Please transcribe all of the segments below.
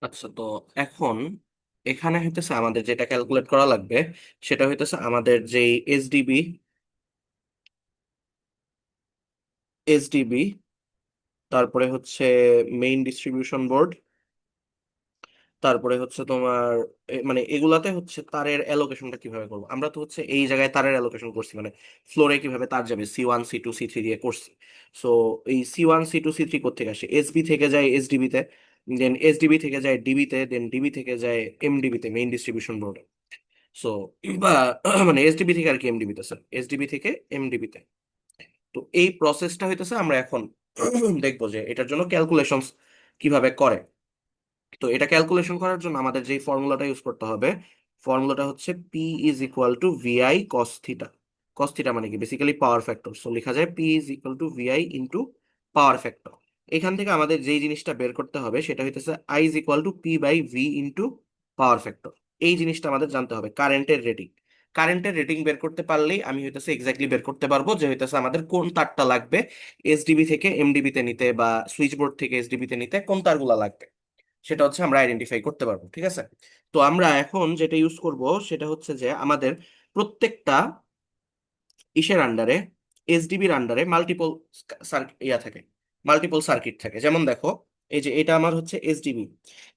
আচ্ছা, তো এখন এখানে হইতেছে আমাদের যেটা ক্যালকুলেট করা লাগবে সেটা হইতেছে আমাদের যে এসডিবি এসডিবি তারপরে হচ্ছে মেইন ডিস্ট্রিবিউশন বোর্ড, তারপরে হচ্ছে তোমার মানে এগুলাতে হচ্ছে তারের অ্যালোকেশনটা কিভাবে করবো। আমরা তো হচ্ছে এই জায়গায় তারের অ্যালোকেশন করছি, মানে ফ্লোরে কিভাবে তার যাবে C1 C2 C3 দিয়ে করছি। সো এই C1 C2 C3 কোত্থেকে আসে? এসবি থেকে যায় এসডিবি তে, দেন এসডিবি থেকে যায় ডিবি তে, দেন ডিবি থেকে যায় এমডিবি তে, মেইন ডিস্ট্রিবিউশন বোর্ডে। সো বা মানে এসডিবি থেকে আর কি এমডিবি তে, স্যার এসডিবি থেকে এমডিবি তে। তো এই প্রসেসটা হইতেছে আমরা এখন দেখবো যে এটার জন্য ক্যালকুলেশনস কিভাবে করে। তো এটা ক্যালকুলেশন করার জন্য আমাদের যে ফর্মুলাটা ইউজ করতে হবে, ফর্মুলাটা হচ্ছে P is equal to VI cos theta. Cos theta মানে কি? Basically power factor. সো লেখা যায় P is equal to VI into power factor. এখান থেকে আমাদের যেই জিনিসটা বের করতে হবে সেটা হইতেছে I is equal to P by V into power factor. এই জিনিসটা আমাদের জানতে হবে, কারেন্টের রেটিং। কারেন্টের রেটিং বের করতে পারলেই আমি হইতেছে এক্স্যাক্টলি বের করতে পারবো যে হইতেছে আমাদের কোন তারটা লাগবে এসডিবি থেকে এমডিবি তে নিতে, বা সুইচ বোর্ড থেকে এসডিবি তে নিতে কোন তারগুলা লাগবে, সেটা হচ্ছে আমরা আইডেন্টিফাই করতে পারবো। ঠিক আছে, তো আমরা এখন যেটা ইউজ করব সেটা হচ্ছে যে আমাদের প্রত্যেকটা ইসের আন্ডারে, এসডিবির আন্ডারে মাল্টিপল ইয়া থাকে, মাল্টিপল সার্কিট থাকে। যেমন দেখো, এই যে এটা আমার হচ্ছে এসডিবি,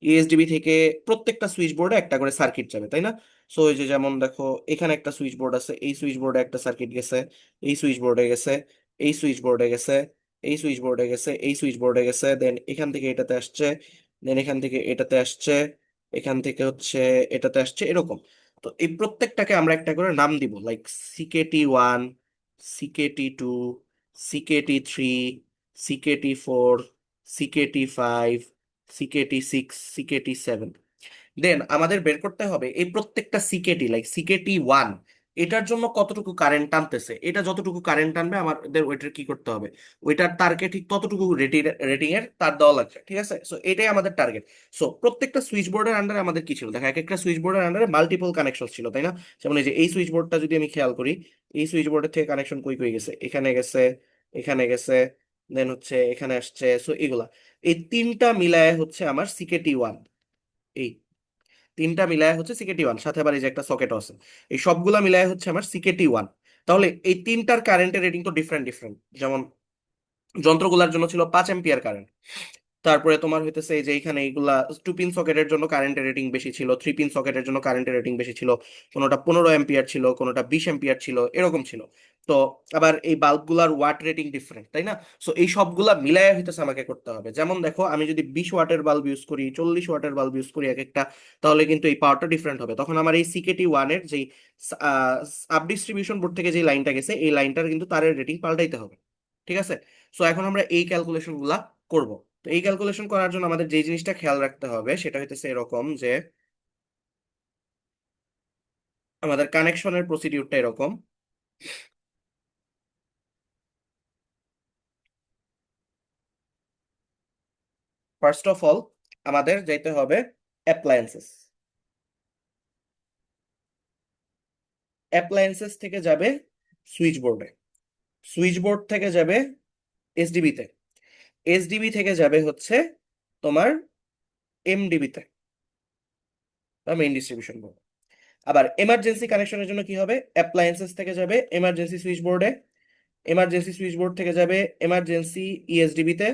এই এসডিবি থেকে প্রত্যেকটা সুইচ বোর্ডে একটা করে সার্কিট যাবে, তাই না? সো এই যে যেমন দেখো, এখানে একটা সুইচ বোর্ড আছে, এই সুইচ বোর্ডে একটা সার্কিট গেছে, এই সুইচ বোর্ডে গেছে, এই সুইচ বোর্ডে গেছে, এই সুইচ বোর্ডে গেছে, এই সুইচ বোর্ডে গেছে, দেন এখান থেকে এটাতে আসছে, দেন এখান থেকে এটাতে আসছে, এখান থেকে হচ্ছে এটাতে আসছে, এরকম। তো এই প্রত্যেকটাকে আমরা একটা করে নাম দিব, like CKT1, CKT2, CKT3, CKT4, CKT5, CKT6, CKT7। দেন আমাদের বের করতে হবে এই প্রত্যেকটা সিকেটি, লাইক CKT1, এটার জন্য কতটুকু কারেন্ট টানতেছে। এটা যতটুকু কারেন্ট টানবে আমাদের ওইটার কি করতে হবে, ওইটার তারকে ঠিক ততটুকু রেটিং এর তার দেওয়া লাগবে। ঠিক আছে, সো এটাই আমাদের টার্গেট। সো প্রত্যেকটা সুইচ বোর্ডের আন্ডারে আমাদের কি ছিল দেখো, এক একটা সুইচ বোর্ডের আন্ডারে মাল্টিপল কানেকশন ছিল, তাই না? যেমন এই যে এই সুইচ বোর্ডটা যদি আমি খেয়াল করি, এই সুইচ বোর্ডের থেকে কানেকশন কই কই গেছে, এখানে গেছে, এখানে গেছে, দেন হচ্ছে এখানে আসছে। সো এগুলা, এই তিনটা মিলায় হচ্ছে আমার CKT1। এই তিনটা মিলায় হচ্ছে CKT1, সাথে আবার এই যে একটা সকেট আছে। এই সবগুলা মিলায় হচ্ছে আমার CKT1। তাহলে এই তিনটার কারেন্টের রেটিং তো ডিফারেন্ট ডিফারেন্ট। যেমন যন্ত্রগুলোর জন্য ছিল 5 এম্পিয়ার কারেন্ট, তারপরে তোমার হইতেছে এই যে এখানে এইগুলা 2 পিন সকেটের জন্য কারেন্টের রেটিং বেশি ছিল, 3 পিন সকেটের জন্য কারেন্টের রেটিং বেশি ছিল, কোনোটা 15 এম্পিয়ার ছিল, কোনোটা 20 এম্পিয়ার ছিল, এরকম ছিল। তো আবার এই বাল্বগুলার ওয়াট রেটিং ডিফারেন্ট, তাই না? সো এই সবগুলা মিলায় হইতেছে আমাকে করতে হবে। যেমন দেখো, আমি যদি 20 ওয়াটের বাল্ব ইউজ করি, 40 ওয়াটের বাল্ব ইউজ করি এক একটা, তাহলে কিন্তু এই পাওয়ারটা ডিফারেন্ট হবে। তখন আমার এই CKT1 এর যেই সাব ডিস্ট্রিবিউশন বোর্ড থেকে যে লাইনটা গেছে, এই লাইনটার কিন্তু তারের রেটিং পাল্টাইতে হবে। ঠিক আছে, সো এখন আমরা এই ক্যালকুলেশন গুলা করব। তো এই ক্যালকুলেশন করার জন্য আমাদের যে জিনিসটা খেয়াল রাখতে হবে সেটা হইতেছে এরকম যে আমাদের কানেকশনের প্রসিডিউরটা এরকম। ফার্স্ট অফ অল আমাদের যাইতে হবে অ্যাপ্লায়েন্সেস, অ্যাপ্লায়েন্সেস থেকে যাবে সুইচ বোর্ডে, সুইচ বোর্ড থেকে যাবে এসডিবি তে, এসডিবি থেকে যাবে হচ্ছে তোমার এমডিবি তে, বা মেইন ডিস্ট্রিবিউশন বোর্ড। আবার এমার্জেন্সি কানেকশনের জন্য কি হবে, অ্যাপ্লায়েন্সেস থেকে যাবে এমার্জেন্সি সুইচ বোর্ডে, এমার্জেন্সি সুইচ বোর্ড থেকে যাবে এমার্জেন্সি ইএসডিবি তে,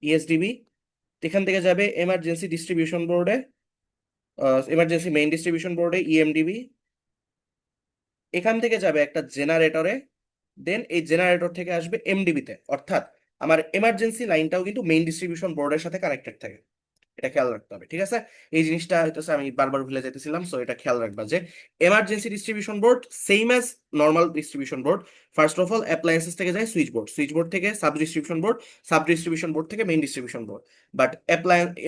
ইএসডিবি, এখান থেকে যাবে এমার্জেন্সি ডিস্ট্রিবিউশন বোর্ডে, এমার্জেন্সি মেইন ডিস্ট্রিবিউশন বোর্ডে ইএমডিবি, এখান থেকে যাবে একটা জেনারেটরে, দেন এই জেনারেটর থেকে আসবে এমডিবি তে। অর্থাৎ আমার এমার্জেন্সি লাইনটাও কিন্তু মেইন ডিস্ট্রিবিউশন বোর্ডের সাথে কানেক্টেড থাকে। এটা খেয়াল রাখতে হবে, ঠিক আছে? এই জিনিসটা হয়তো আমি বারবার ভুলে যেতেছিলাম, সো এটা খেয়াল রাখবা যে emergency distribution board same as normal distribution board. First of all appliances থেকে যায় সুইচ বোর্ড, সুইচ বোর্ড থেকে sub distribution board, sub distribution board থেকে main distribution board. But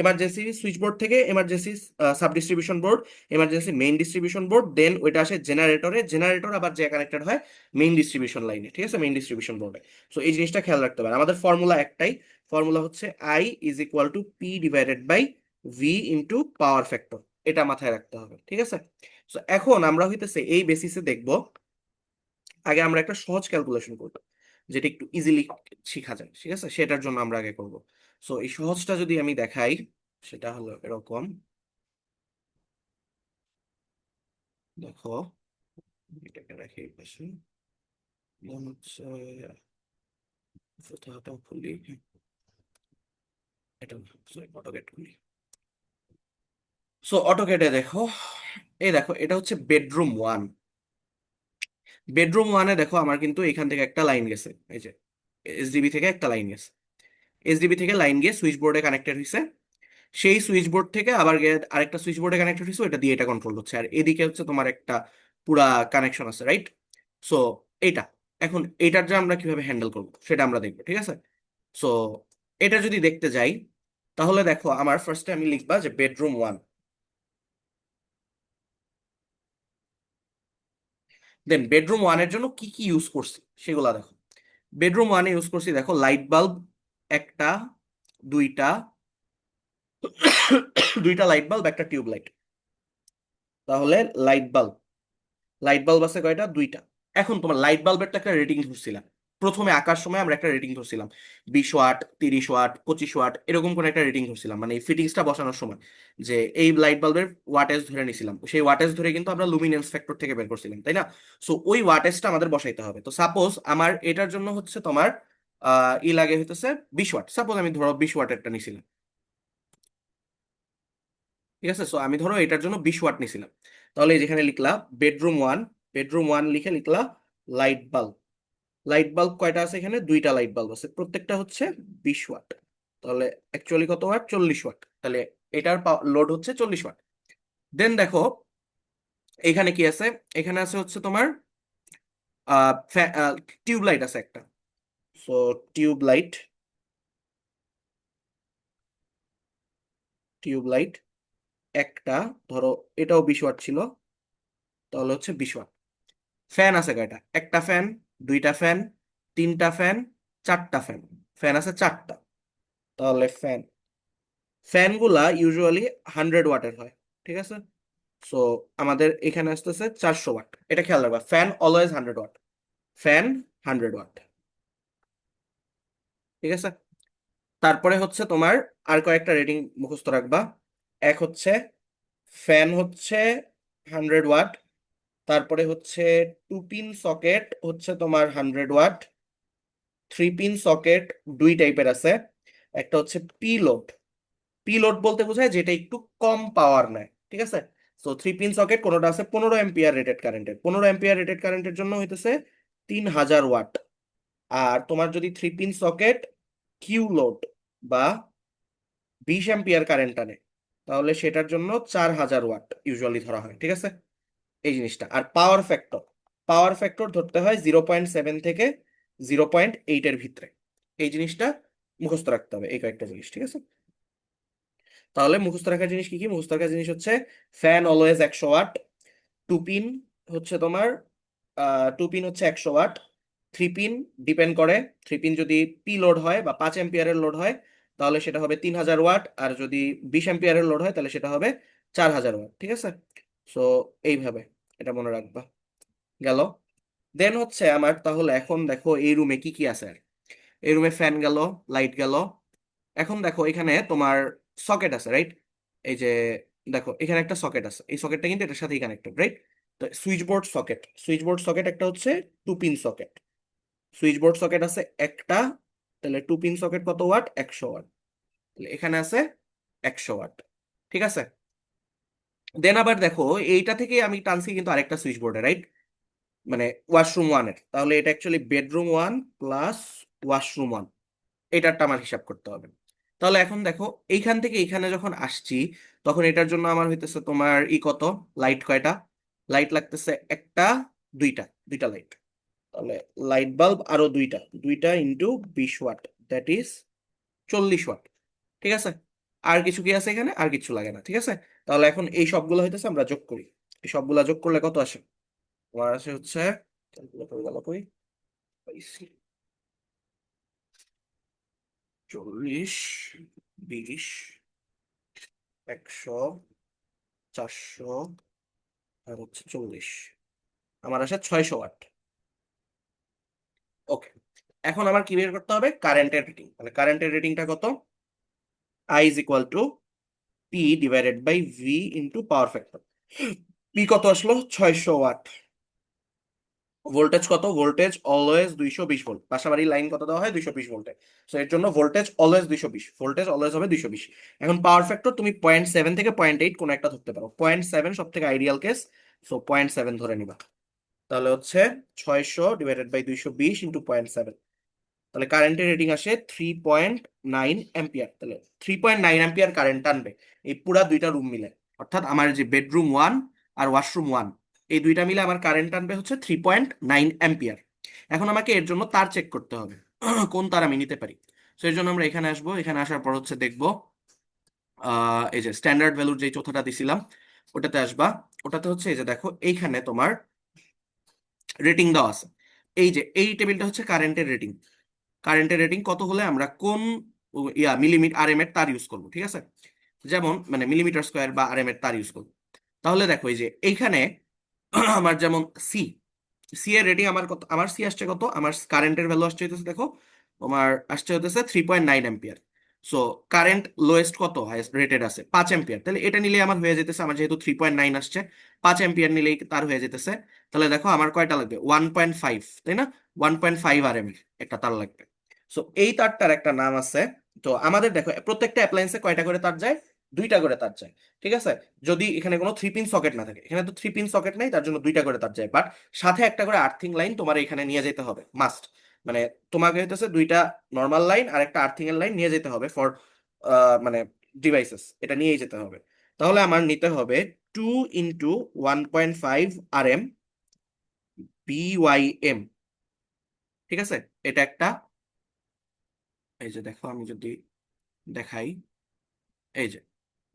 emergency switch board থেকে emergency sub distribution board, emergency main distribution board, then ওইটা আসে জেনারেটরে, generator আবার যে connected হয় মেইন ডিস্ট্রিবিউশন লাইনে। ঠিক আছে, মেইন ডিস্ট্রিবিউশন বোর্ডে। সো এই জিনিসটা খেয়াল রাখতে হবে। আমাদের ফর্মুলা একটাই, ফর্মুলা হচ্ছে I is equal to P divided by V into power factor. এটা মাথায় রাখতে হবে, ঠিক আছে? তো এখন আমরা হইতেছে এই বেসিসে দেখব, আগে আমরা একটা সহজ ক্যালকুলেশন করব যেটা একটু ইজিলি শিখা যায়। ঠিক আছে, সেটার জন্য আমরা আগে করব। সো এই সহজটা যদি আমি দেখাই, সেটা হলো এরকম। দেখো, এটাকে রাখি এই পাশে। দেন হচ্ছে কোথাও খুলি, এটা সরি অটোকেট খুলি। সো অটোকেটে দেখো, এই দেখো এটা হচ্ছে বেডরুম 1। বেডরুম 1-এ দেখো আমার কিন্তু এখান থেকে একটা লাইন গেছে, এই যে এসডিবি থেকে একটা লাইন গেছে। এসডিবি থেকে লাইন গিয়ে সুইচ বোর্ডে কানেক্টেড হয়েছে। সেই সুইচ বোর্ড থেকে আবার গিয়ে আরেকটা সুইচ বোর্ডে কানেক্টেড হয়েছে, ওটা দিয়ে এটা কন্ট্রোল হচ্ছে। আর এদিকে হচ্ছে তোমার একটা পুরা কানেকশন আছে, রাইট? সো এটা, এখন এটার যে আমরা কিভাবে হ্যান্ডেল করবো সেটা আমরা দেখবো, ঠিক আছে? সো এটা যদি দেখতে যাই, তাহলে দেখো আমার ফার্স্টে আমি লিখবা যে বেডরুম 1। দেন বেডরুম 1-এর জন্য কি কি ইউজ করছি সেগুলা দেখো। বেডরুম 1-এ ইউজ করছি দেখো লাইট বাল্ব একটা, দুইটা, দুইটা লাইট বাল্ব, একটা টিউব লাইট। তাহলে লাইট বাল্ব, লাইট বাল্ব আছে কয়টা? দুইটা। এখন তোমার লাইট বাল্বের তো একটা রেটিং ধরছিলাম, প্রথমে আঁকার সময় আমরা একটা রেটিং ধরছিলাম, 20 ওয়াট, 30 ওয়াট, 25 ওয়াট, এরকম করে একটা রেটিং ধরছিলাম, মানে এই ফিটিংসটা বসানোর সময় যে এই লাইট বাল্বের ওয়াটেজ ধরে নিছিলাম, সেই ওয়াটেজ ধরে কিন্তু আমরা লুমিনেন্স ফ্যাক্টর থেকে বের করছিলাম, তাই না? সো ওই ওয়াটেজটা আমাদের বসাইতে হবে। তো সাপোজ আমার এটার জন্য হচ্ছে তোমার লাগে হইতেছে 20 ওয়াট, সাপোজ আমি ধরো 20 ওয়াটেরটা নিছিলাম, ঠিক আছে? সো আমি ধরো এটার জন্য 20 ওয়াট নিছিলাম। তাহলে এই যেখানে লিখলা বেডরুম 1, বেডরুম 1 লিখে লিখলা লাইট বাল্ব। লাইট বাল্ব কয়টা আছে এখানে? দুইটা লাইট বাল্ব আছে, প্রত্যেকটা হচ্ছে 20 ওয়াট। তাহলে অ্যাকচুয়ালি কত ওয়াট? 40 ওয়াট। তাহলে এটার লোড হচ্ছে 40 ওয়াট। দেন দেখো এখানে কি আছে, এখানে আছে হচ্ছে তোমার টিউব লাইট আছে একটা। So tube light, tube light একটা, ধরো এটাও 20 ওয়াট ছিল, তাহলে হচ্ছে 20 ওয়াট। ফ্যান আছে কয়টা? একটা ফ্যান, দুইটা ফ্যান, তিনটা ফ্যান, চারটা ফ্যান। ফ্যান আছে চারটা। তাহলে ফ্যানগুলা ইউজুয়ালি 100 ওয়াটের হয়, ঠিক আছে? সো আমাদের এখানে আসতেছে 400 ওয়াট। এটা খেয়াল রাখবা, fan always 100 watt, fan 100 watt, ঠিক আছে? তারপরে হচ্ছে তোমার আর কয়েকটা রেটিং মুখস্থ রাখবা। এক হচ্ছে ফ্যান হচ্ছে 100 ওয়াট, তারপরে হচ্ছে 2 পিন সকেট হচ্ছে তোমার 100 ওয়াট, 3 পিন সকেট দুই টাইপের আছে। একটা হচ্ছে পিলোড, পিলোড বলতে বোঝায় যেটা একটু কম পাওয়ার নেয়, ঠিক আছে? তো 3 পিন সকেট কোনোটা আছে 15 এম্পিয়ার রেটেড কারেন্টের, 15 এম্পিয়ার রেটেড কারেন্টের জন্য হইতেছে 3000 ওয়াট। আর তোমার যদি 3 পিন সকেট কিউ লোড বা 20 এম্পিয়ার কারেন্ট আনে, তাহলে সেটার জন্য 4000 ওয়াট ইউজুয়ালি ধরা হয়, ঠিক আছে? এই জিনিসটা। আর পাওয়ার ফ্যাক্টর, পাওয়ার ফ্যাক্টর ধরতে হয় 0.7 থেকে 0.8-এর ভিতরে। এই জিনিসটা মুখস্থ রাখতে হবে, এই কয়েকটা জিনিস, ঠিক আছে? তাহলে মুখস্থ রাখার জিনিস কি কি? মুখস্থ রাখার জিনিস হচ্ছে ফ্যান অলওয়েজ 100 ওয়াট, 2 পিন হচ্ছে তোমার 2 পিন হচ্ছে 100 ওয়াট, 3 পিন ডিপেন্ড করে, 3 পিন যদি পি লোড হয় বা 5 এম্পিয়ারের লোড হয় তাহলে সেটা হবে 3000 ওয়াট, আর যদি 20 এম্পিয়ারের লোড হয় তাহলে সেটা হবে 4000 ওয়াট, ঠিক আছে? সো এইভাবে এটা মনে রাখবা। গেল। দেন হচ্ছে আমার, তাহলে এখন দেখো এই রুমে কি কি আছে। আর এই রুমে ফ্যান গেল, লাইট গেল। এখন দেখো এখানে তোমার সকেট আছে, রাইট? এই যে দেখো এখানে একটা সকেট আছে, এই সকেটটা কিন্তু এটার সাথেই কানেক্টেড, রাইট? তো switch board socket, switch board socket একটা হচ্ছে 2 pin socket, switch board socket আছে একটা। তাহলে 2 পিন সকেট কত ওয়াট? 100 ওয়াট। তাহলে এখানে আছে 100 ওয়াট, ঠিক আছে? দেন আবার দেখো এইটা থেকে আমি টানছি কিন্তু আরেকটা সুইচ বোর্ডে, রাইট? মানে ওয়াশরুম 1-এর, তাহলে এটা অ্যাকচুয়ালি বেডরুম 1 প্লাস ওয়াশরুম 1, এটারটা আমার হিসাব করতে হবে। তাহলে এখন দেখো এইখান থেকে এইখানে যখন আসছি, তখন এটার জন্য আমার হইতেছে তোমার কত, লাইট কয়টা? লাইট লাগতেছে একটা, দুইটা, দুইটা লাইট। তাহলে লাইট বাল্ব আরো দুইটা, দুইটা into 20 watt, that is 40 watt, ঠিক আছে? আর কিছু কি আছে এখানে? আর কিছু লাগে না, ঠিক আছে? তাহলে এখন এই সবগুলো হইতেছে, আমরা যোগ করি। এই সবগুলা যোগ করলে কত আসে? আমার আসে হচ্ছে, ক্যালকুলেটর গেল কই? পাইছি। 40, 20, 100, 400, আর হচ্ছে 40, আমার আসে 600 ওয়াট। ওকে। এখন আমার কি বের করতে হবে? কারেন্টের রেটিং। তাহলে কারেন্টের রেটিংটা কত? I is equal to P divided by V into power factor. P কত আসলো? 600 ওয়াট। ভোল্টেজ কত? Voltage always 220 volt. বাসাবাড়ির লাইন কত দেওয়া হয়? 220 ভোল্টে। সো এর জন্য ভোল্টেজ অলওয়েজ 220, ভোল্টেজ অলওয়েজ হবে 220। এখন পাওয়ার ফ্যাক্টর তুমি 0.7 থেকে 0.8 কোন একটা ধরতে পারো। 0.7 সব থেকে আইডিয়াল কেস, সো 0.7 ধরে নিবা। তাহলে হচ্ছে 600 / 220 × 0.7, তাহলে কারেন্টের রেটিং আসে 3.9 অ্যাম্পিয়ার। তাহলে 3.9 অ্যাম্পিয়ার কারেন্ট টানবে এই পুরা দুইটা রুম মিলে, অর্থাৎ আমার যে বেডরুম 1 আর ওয়াশরুম 1, এই দুইটা মিলে আমার কারেন্ট টানবে হচ্ছে 3.9 অ্যাম্পিয়ার। এখন আমাকে এর জন্য তার চেক করতে হবে কোন তার আমি নিতে পারি। তো এর জন্য আমরা এখানে আসবো, এখানে আসার পর হচ্ছে দেখবো এই যে স্ট্যান্ডার্ড ভ্যালুর যে চৌথাটা দিছিলাম ওটাতে আসবা। ওটাতে হচ্ছে এই যে দেখো এইখানে তোমার রেটিং দেওয়া আছে। এই যে এই টেবিলটা হচ্ছে কারেন্টের রেটিং। কারেন্টের রেটিং কত হলে আমরা কোন মিলিমিটার আর এম এর তার ইউজ করবো, ঠিক আছে? যেমন মানে মিলিমিটার স্কোয়ার বা আর এম এর তার ইউজ করবো। তাহলে দেখো এই যে এইখানে আমার যেমন সি, সি এর রেটিং আমার কত? আমার সি আসছে কত? আমার কারেন্টের ভ্যালু আসছে হইতেছে দেখো তোমার আসছে হইতেছে 3.9 অ্যাম্পিয়ার। সো কারেন্ট লোয়েস্ট কত রেটেড আছে? 5 অ্যাম্পিয়ার। তাহলে এটা নিলে আমার হয়ে যেতেছে, আমার যেহেতু 3.9 আসছে, 5 অ্যাম্পিয়ার নিলেই তার হয়ে যেতেছে। তাহলে দেখো আমার কয়টা লাগবে? 1.5, তাই না? 1.5 আর এম এর একটা তার লাগবে। সো এই তারটার একটা নাম আছে। তো আমাদের দেখো প্রত্যেকটা অ্যাপ্লায়েন্সে কয়টা করে তার যায়? দুইটা করে তার যায়, ঠিক আছে? যদি এখানে কোনো 3 পিন সকেট না থাকে, এখানে তো 3 পিন সকেট নেই, তার জন্য দুইটা করে তার যায়। বাট সাথে একটা করে আর্থিং লাইন তোমার এখানে নিয়ে যেতে হবে মাস্ট। মানে তোমাকে হইতেছে দুইটা নর্মাল লাইন আর একটা আর্থিং এর লাইন নিয়ে যেতে হবে ফর মানে ডিভাইসেস, এটা নিয়েই যেতে হবে। তাহলে আমার নিতে হবে 2 × 1.5 RM BYM, ঠিক আছে? এটা একটা, এই যে দেখো আমি যদি দেখাই, এই যে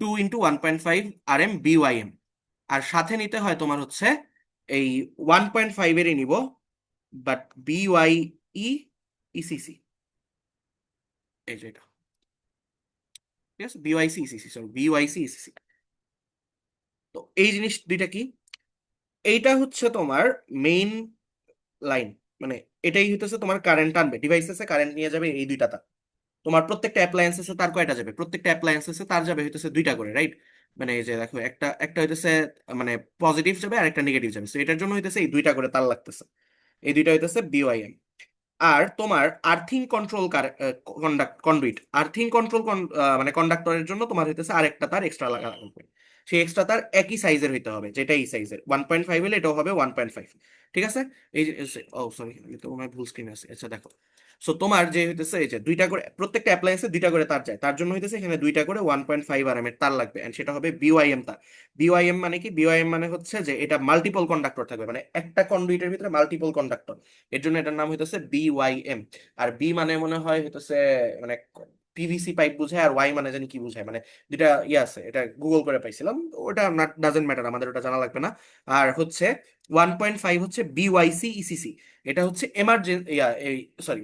2 × 1.5 RM BYM। আর সাথে নিতে হয় তোমার হচ্ছে এই 1.5 এরই নিব, বাট BYE ECC, এই যে এটা, ঠিক আছে? BYC ECC, sorry BYC ECC। তো এই জিনিস দুইটা কি? এইটা হচ্ছে তোমার মেইন লাইন, মানে এটাই হইতেছে তোমার কারেন্ট টানবে, ডিভাইসেসে কারেন্ট নিয়ে যাবে এই দুইটা তার। তোমার প্রত্যেকটা অ্যাপ্লায়েন্সেসে তার কয়টা যাবে? প্রত্যেকটা অ্যাপ্লায়েন্সেসে তার যাবে হইতেছে দুইটা করে, রাইট? মানে এই যে দেখো একটা একটা হইতেছে মানে পজিটিভ যাবে আর একটা নেগেটিভ যাবে, তো এটার জন্য হইতেছে এই দুইটা করে তার লাগতেছে। এই দুইটা হইতেছে BYM। আর তোমার earthing control conduit, earthing control মানে কন্ডাক্টরের জন্য তোমার হইতেছে আরেকটা তার এক্সট্রা লাগা লাগবে। সেই এক্সট্রা তার একই সাইজের হইতে হবে, যেটা এই সাইজের 1.5 হলে এটাও হবে 1.5, ঠিক আছে? এই যে ও সরি, আমি তো মনে হয় ভুল স্ক্রিনে আছে। আচ্ছা দেখো, সো তোমার যে হইতেছে এই যে দুইটা করে প্রত্যেকটা অ্যাপ্লায়েন্সে দুইটা করে তার যায়, তার জন্য হইতেছে এখানে দুইটা করে 1.5 RM এর তার লাগবে, এন্ড সেটা হবে BYM তার। BYM মানে কি? BYM মানে হচ্ছে যে এটা মাল্টিপল কন্ডাক্টর থাকবে, মানে একটা কন্ডুইটের ভিতরে মাল্টিপল কন্ডাক্টর। এর জন্য এটার নাম হইতেছে BYM। আর বি মানে মনে হয় হইতেছে মানে PVC পাইপ বুঝায়, আর ওয়াই মানে জানি কি বুঝায়, মানে দুটা ইয়ে আছে, এটা গুগল করে পাইছিলাম, ওটা ডাজেন্ট ম্যাটার, আমাদের ওটা জানা লাগবে না। আর হচ্ছে 1.5 হচ্ছে BYC ECC, এটা হচ্ছে এমার্জেন্সি এই sorry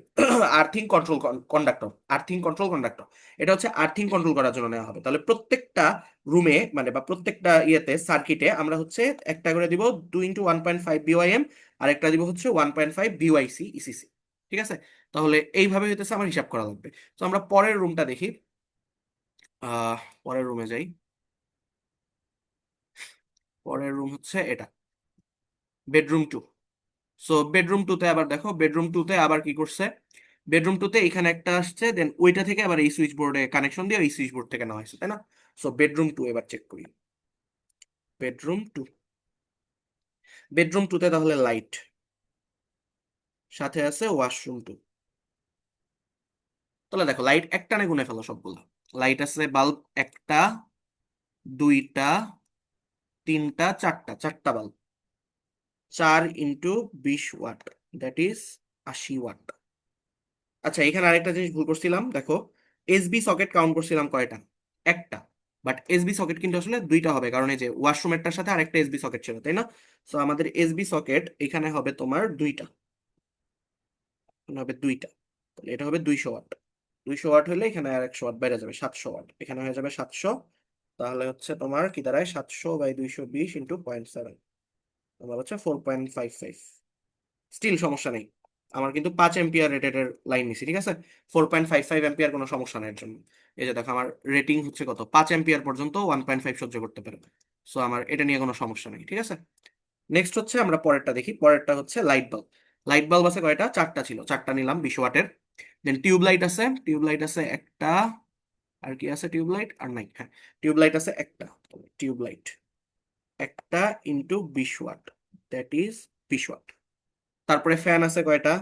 earthing control conductor, earthing control conductor. এটা হচ্ছে আর্থিং কন্ট্রোল করার জন্য নেওয়া হবে। তাহলে প্রত্যেকটা রুমে মানে বা প্রত্যেকটা ইয়েতে সার্কিটে আমরা হচ্ছে একটা করে দিব 2 × 1.5 BYM, আর একটা দিব হচ্ছে 1.5 BYC ECC, ঠিক আছে? তাহলে এইভাবে হইতেছে আমার হিসাব করা লাগবে। তো আমরা পরের রুমটা দেখি। পরের রুমে যাই। পরের রুম হচ্ছে এটা, বেডরুম 2। সো বেডরুম 2তে আবার দেখো, বেডরুম 2তে আবার কি করছে? বেডরুম 2তে এখানে একটা আসছে, দেন ওইটা থেকে আবার এই সুইচ বোর্ডে কানেকশন দিয়ে এই সুইচ বোর্ড থেকে নেওয়া হয়েছে, তাই না? সো বেডরুম 2 এবার চেক করি। বেডরুম 2, বেডরুম 2তে তাহলে লাইট, সাথে আছে ওয়াশরুম 2। তাহলে দেখো লাইট একটানে গুনে ফেলো সবগুলো। লাইট আছে বাল্ব একটা, দুইটা, তিনটা, চারটা, চারটা bulb. 4 × 20 watt, that is 80 watt. আচ্ছা এখানে আরেকটা জিনিস ভুল করছিলাম, দেখো এসবি সকেট কাউন্ট করছিলাম কয়টা? একটা। বাট এসবি সকেট কিন্তু আসলে দুইটা হবে, কারণ এই যে ওয়াশরুমেরটার সাথে আরেকটা এসবি সকেট ছিল, তাই না? সো আমাদের এসবি সকেট এখানে হবে তোমার দুইটা, এখানে হবে দুইটা। তাহলে এটা হবে 200 ওয়াট। 200 ওয়াট হলে এখানে আর 100 ওয়াট বাইরে যাবে, 700 ওয়াট এখানে হয়ে যাবে 700। তাহলে হচ্ছে তোমার কি দাঁড়ায়? 700/220 × 0.7, তোমার হচ্ছে 4.55। স্টিল সমস্যা নেই, আমার কিন্তু 5 এম্পিয়ার রেটেড লাইন নিছি, ঠিক আছে? 4.55 এম্পিয়ার কোনো সমস্যা নাই এর জন্য। এই যে দেখো আমার রেটিং হচ্ছে কত, 5 এম্পিয়ার পর্যন্ত 1.5 সহ্য করতে পারে। সো আমার এটা নিয়ে কোনো সমস্যা নেই, ঠিক আছে। নেক্সট হচ্ছে আমরা পরেরটা দেখি, পরেরটা হচ্ছে লাইট বাল্ব। লাইট বাল্ব আছে কয়টা, চারটা ছিল, চারটা নিলাম 20 ওয়াটের। দেন টিউব লাইট আছে, টিউব লাইট আছে একটা। আর কি আছে, টিউব লাইট আর নাই, হ্যাঁ টিউব লাইট আছে একটা। টিউব লাইট একটা into 20 watt, that is 20 watt. তারপরে ফ্যান আছে কয়টা,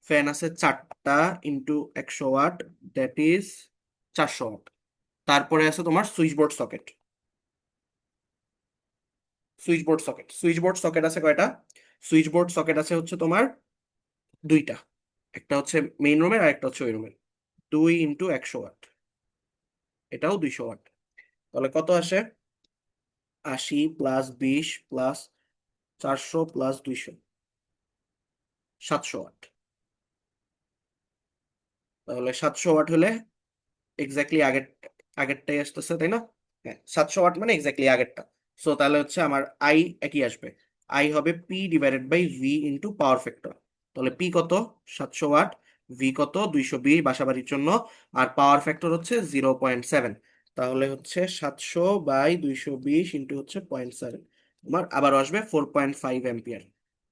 ফ্যান আছে চারটা into 100 watt, that is 400 watt. তারপরে আছে তোমার switch board socket, switch board socket, switch board socket আছে কয়টা, সুইচ বোর্ড সকেট আছে হচ্ছে তোমার দুইটা, একটা হচ্ছে মেইন রুমের আর একটা হচ্ছে ওই রুমের। 2 ইন্টু 100 ওয়াট, এটাও 200 ওয়াট। তাহলে কত আসে, 80 + 20 + 400 + 200, 700 ওয়াট। তাহলে 700 ওয়াট হলে এক্স্যাক্টলি আগেরটাই আসতেছে, তাই না? হ্যাঁ, 700 ওয়াট মানে এক্স্যাক্টলি আগেরটা। সো তাহলে হচ্ছে আমার আই একই আসবে, আই হবে P/V ইন্টু পাওয়ার ফ্যাক্টর। তাহলে পি কত, 700 ওয়াট, ভি কত 220 বাসাবাড়ির জন্য, আর পাওয়ার ফ্যাক্টর হচ্ছে 0.7। তাহলে হচ্ছে 700/220 ইন্টু হচ্ছে 0.7, তোমার আবারও আসবে 4.5 এম্পিয়ার।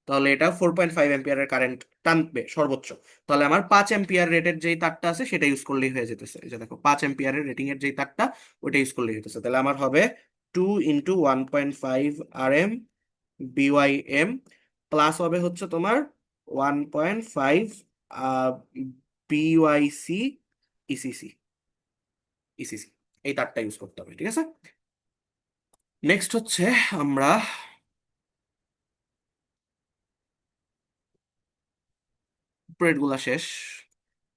তাহলে এটা 4.5 এম্পিয়ারের কারেন্ট টানবে সর্বোচ্চ। তাহলে আমার 5 এম্পিয়ার রেটের যেই তারটা আছে সেটা ইউজ করলেই হয়ে যেতেছে। এই যে দেখো 5 এম্পিয়ারের রেটিং এর যেই তারটা, ওটা ইউজ করলেই হতেছে। তাহলে আমার হবে 2 × 1.5 RM BYM, প্লাস হবে হচ্ছে তোমার 1.5 BYC ইসিসি, ইসিসি, এই তারটা ইউজ করতে হবে, ঠিক আছে। নেক্সট হচ্ছে আমরা, উপরের গুলা শেষ,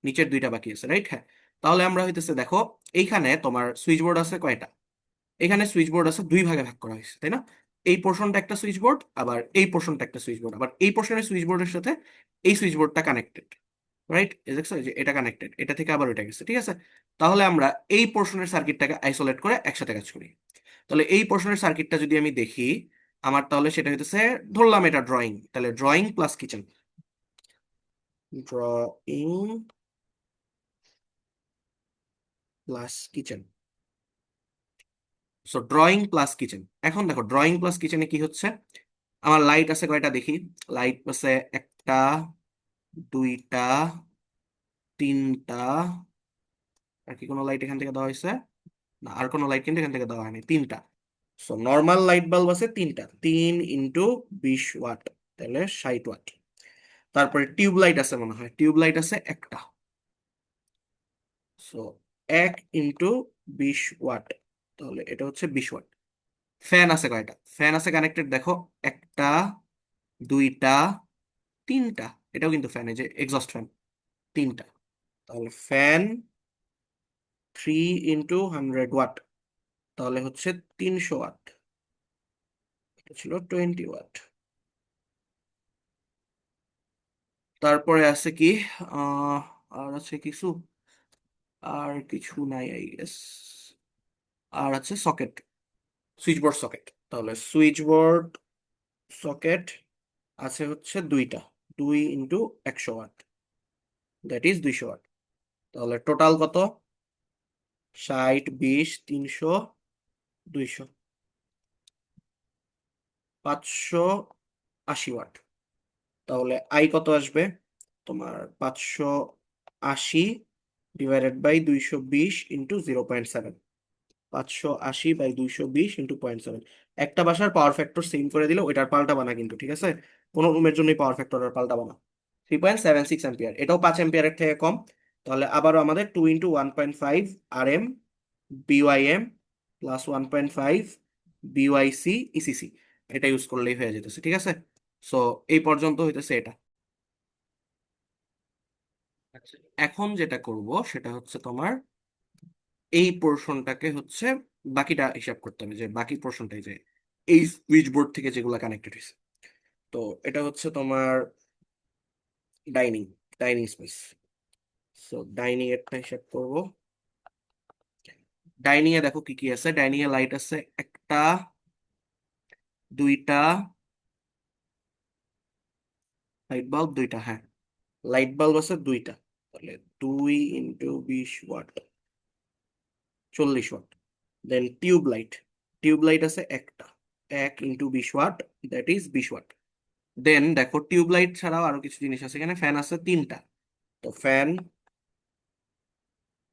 নিচের দুইটা বাকি আছে, রাইট? হ্যাঁ। তাহলে আমরা হইতেছে দেখো, এইখানে তোমার সুইচ বোর্ড আছে কয়টা, এখানে সুইচ বোর্ড আছে দুই ভাগে ভাগ করা হয়েছে, তাই না? এই পোর্শনটা একটা সুইচ বোর্ড, আবার এই পোর্শনটা একটা সুইচ বোর্ড, আবার এই পোর্শনের সুইচ বোর্ডের সাথে এই সুইচ বোর্ডটা কানেক্টেড, রাইট? দেখছো এই যে এটা কানেক্টেড, এটা থেকে আবার ওইটা গেছে, ঠিক আছে। তাহলে আমরা এই পোর্শনের সার্কিটটাকে আইসোলেট করে একসাথে কাজ করি। তাহলে এই পোর্শনের সার্কিটটা যদি আমি দেখি আমার, তাহলে সেটা হইতেছে, ধরলাম এটা ড্রয়িং, তাহলে drawing plus kitchen, drawing plus kitchen. So drawing plus kitchen, এখন দেখো ড্রয়িং প্লাস কিচেনে কি হচ্ছে, আমার লাইট আছে কয়টা দেখি, লাইট আছে একটা, দুইটা, তিনটা। আর কি কোনো লাইট এখান থেকে দেওয়া হয়েছে? না, আর কোনো লাইট কিন্তু এখান থেকে দেওয়া হয়নি, তিনটা। সো নর্মাল লাইট বাল্ব আছে তিনটা, 3 × 20 ওয়াট, তাহলে 60 ওয়াট। তারপরে টিউব লাইট আছে মনে হয়, টিউব লাইট আছে একটা। সো 1 × 20 ওয়াট, তাহলে এটা হচ্ছে 20 ওয়াট। ফ্যান আছে কয়টা, ফ্যান আছে কানেক্টেড দেখো, একটা, দুইটা, তিনটা। এটাও কিন্তু ফ্যান, এই যে এক্সস্ট ফ্যান, তিনটা। তাহলে ফ্যান 3 × 100 ওয়াট, তাহলে হচ্ছে 300 ওয়াট। এটা ছিল 20 ওয়াট। তারপরে আছে কি, আহ আর আছে কিছু, আর কিছু নাই আই গেস। আর আছে সকেট, সুইচ বোর্ড সকেট। তাহলে সুইচ বোর্ড সকেট আছে হচ্ছে দুইটা, 2 × 100 ওয়াট, দ্যাট ইজ 200 ওয়াট। তাহলে টোটাল কত, 60, 20, 300, 200, 580 ওয়াট। তাহলে আই কত আসবে তোমার, 580/220 × 0.7, 580/220 × 0.7। একটা বাসার পাওয়ার ফ্যাক্টর সেম করে দিলে ওইটার পাল্টাবা না কিন্তু, ঠিক আছে? কোনো রুমের জন্যই পাওয়ার ফ্যাক্টর পাল্টাবা না। 3.76 এম্পিয়ার, এটাও 5 এম্পিয়ারের থেকে কম। তাহলে আবারও আমাদের 2 × 1.5 RM BYM plus 1.5 BYC ECC, এটা ইউজ করলেই হয়ে যেতেছে, ঠিক আছে। সো এই পর্যন্ত হইতেছে এটা। আচ্ছা, এখন যেটা করব সেটা হচ্ছে তোমার এই পোর্শনটাকে হচ্ছে বাকিটা হিসাব করতে হবে, যে বাকি পোর্শনটাই যে এই সুইচ বোর্ড থেকে যেগুলো কানেক্টেড হয়েছে। তো এটা হচ্ছে তোমার dining, dining space. So dining এরটা হিসাব করব। ডাইনিং এ দেখো কি কি আছে, ডাইনিং এ লাইট আছে একটা, দুইটা, লাইট বাল্ব দুইটা, হ্যাঁ, লাইট বাল্ব আছে দুইটা, তাহলে 2 × 20 ওয়াট, 40 ওয়াট। দেন টিউব লাইট, টিউব লাইট আছে একটা, 1 × 20 ওয়াট, দ্যাট ইজ 20 ওয়াট। দেন দেখো টিউব লাইট ছাড়াও আরো কিছু জিনিস আছে এখানে, ফ্যান আছে তিনটা, তো ফ্যান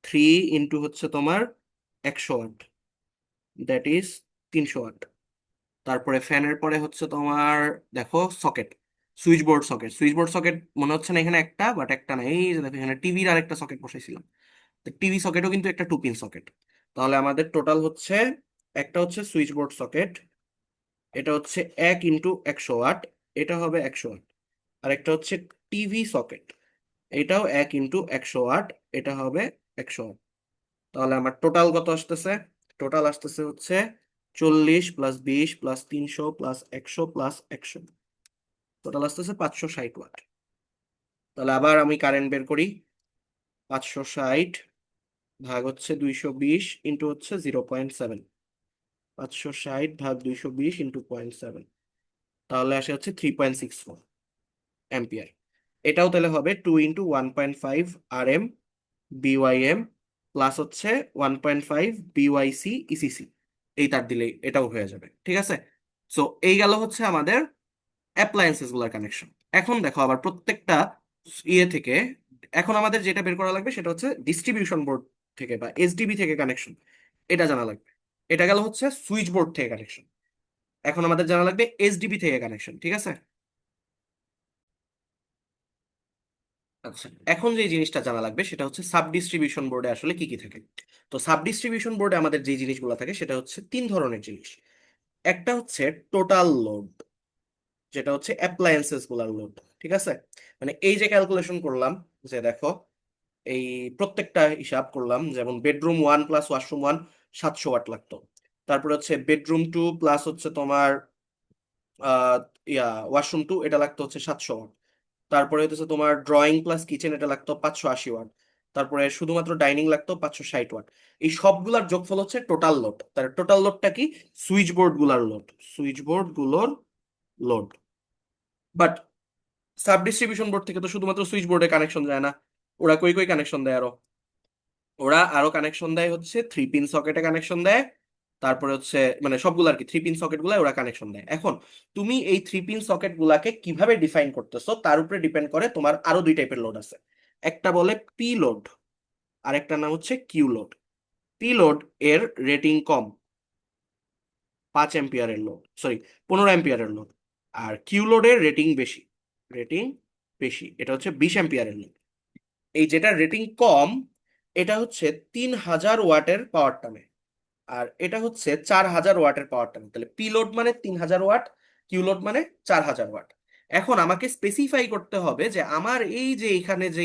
3 হচ্ছে তোমার 100 ওয়াট, দ্যাট ইজ 300 ওয়াট। তারপরে ফ্যানের পরে হচ্ছে তোমার, দেখো socket, switch board socket, switch board socket মনে হচ্ছে না এখানে একটা, বাট একটা না, এই যে দেখো এখানে টিভির আরেকটা সকেট বসাইছিলাম, টিভি সকেটও কিন্তু একটা 2 পিন সকেট। তাহলে আমাদের টোটাল হচ্ছে, একটা হচ্ছে সুইচ বোর্ড সকেট, এটা হচ্ছে 1 × 100 ওয়াট, এটা হবে 100 ওয়াট। আর একটা হচ্ছে টিভি সকেট, এটাও 1 × 100 ওয়াট, এটা হবে 100 ওয়াট। তাহলে আমার টোটাল কত আসতেছে? টোটাল আসতেছে হচ্ছে 40 + 20 + 300 + 100 + 100, টোটাল আসতেছে 560 ওয়াট। তাহলে আবার আমি কারেন্ট বের করি, 560 ভাগ হচ্ছে 220 হচ্ছে 0.7, 560 ভাগ 220 × 0.7, তাহলে আসে হচ্ছে 3.64 অ্যাম্পিয়ার। এটাও তাহলে হবে 2 × 1.5 বিওয়াইএম প্লাস হচ্ছে 1.5 বিওয়াইসি ইসিসি, এই তার দিলেই এটাও হয়ে যাবে, ঠিক আছে। সো এই গেল হচ্ছে আমাদের অ্যাপ্লায়েন্সেস গুলার কানেকশন। এখন দেখো আবার প্রত্যেকটা ইয়ে থেকে, এখন আমাদের যেটা বের করা লাগবে সেটা হচ্ছে ডিস্ট্রিবিউশন বোর্ড থেকে বা এসডিবি থেকে কানেকশন, এটা জানা লাগবে। এটা গেল হচ্ছে সুইচ বোর্ড থেকে কানেকশন। এখন আমাদের জানা লাগবে এসডিবি থেকে কানেকশন, ঠিক আছে। আচ্ছা, এখন যে জিনিসটা জানা লাগবে সেটা হচ্ছে সাব ডিস্ট্রিবিউশন বোর্ডে আসলে কি কি থাকে। তো সাব ডিস্ট্রিবিউশন বোর্ডে আমাদের যে জিনিসগুলো থাকে সেটা হচ্ছে তিন ধরনের জিনিস। একটা হচ্ছে টোটাল লোড, যেটা হচ্ছে অ্যাপ্লায়েন্সেস গুলার লোড, ঠিক আছে। মানে এই যে ক্যালকুলেশন করলাম, যে দেখো এই প্রত্যেকটা হিসাব করলাম, যেমন বেডরুম 1 প্লাস ওয়াশরুম 1 700 ওয়াট লাগতো, তারপরে হচ্ছে বেডরুম 2 প্লাস হচ্ছে তোমার আহ ওয়াশরুম 2 এটা লাগতো হচ্ছে 700 ওয়াট, তারপরে হচ্ছে তোমার ড্রয়িং প্লাস কিচেন এটা লাগতো 580 ওয়াট, তারপরে শুধুমাত্র ডাইনিং লাগতো 560 ওয়াট। এই সবগুলার যোগফল হচ্ছে টোটাল লোড। তার টোটাল লোডটা কি? সুইচ বোর্ড গুলার লোড, সুইচ বোর্ড গুলোর load. But sub distribution board থেকে তো শুধুমাত্র সুইচ বোর্ডে কানেকশন যায় না, ওরা কই কই কানেকশন দেয় আরো, ওরা আরো কানেকশন দেয় হচ্ছে 3 পিন সকেটে কানেকশন দেয়, তারপরে হচ্ছে মানে সবগুলো আর কি 3 পিন সকেট গুলা ওরা কানেকশন দেয়। এখন তুমি এই 3 পিন সকেট গুলাকে কিভাবে ডিফাইন করতেছো তার উপরে ডিপেন্ড করে। তোমার আরো দুই টাইপের লোড আছে, একটা বলে পি লোড, আর একটা নাম হচ্ছে কিউ লোড। পি লোড এর রেটিং কম, 5 এম্পিয়ারের লোড, সরি 15 এম্পিয়ারের লোড। আর কিউ লোডের রেটিং বেশি, রেটিং বেশি, এটা হচ্ছে 20 এম্পিয়ারের লোড। এই যেটা রেটিং কম, এটা হচ্ছে 3000 ওয়াটের পাওয়ার টানে, আর এটা হচ্ছে 4000 ওয়াটের পাওয়ার টানে। তাহলে পি লোড মানে 3000 ওয়াট, কিউ লোড মানে 4000 ওয়াট। এখন আমাকে স্পেসিফাই করতে হবে যে আমার এই যে এখানে যে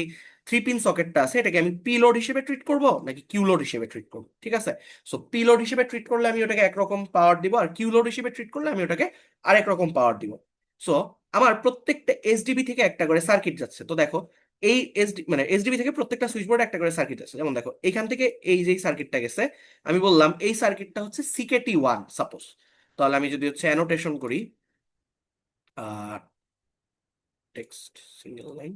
3 পিন সকেটটা আছে এটাকে আমি পি লোড হিসেবে ট্রিট করব নাকি কিউ লোড হিসেবে ট্রিট করব, ঠিক আছে। সো পি লোড হিসেবে ট্রিট করলে আমি ওটাকে একরকম পাওয়ার দিব, আর কিউ লোড হিসেবে ট্রিট করলে আমি ওটাকে আরেক রকম পাওয়ার দিব। সো আমার প্রত্যেকটা এসডিবি থেকে একটা করে সার্কিট যাচ্ছে। তো দেখো এই এসডিবি থেকে প্রত্যেকটা সুইচ বোর্ডে একটা করে সার্কিট আছে। যেমন দেখো এখান থেকে এই যে সার্কিটটা গেছে, আমি বললাম এই সার্কিটটা হচ্ছে সিকেটি 1 সাপোজ। তাহলে আমি যদি হচ্ছে অ্যানোটেশন করি, টেক্সট সিঙ্গেল লাইন,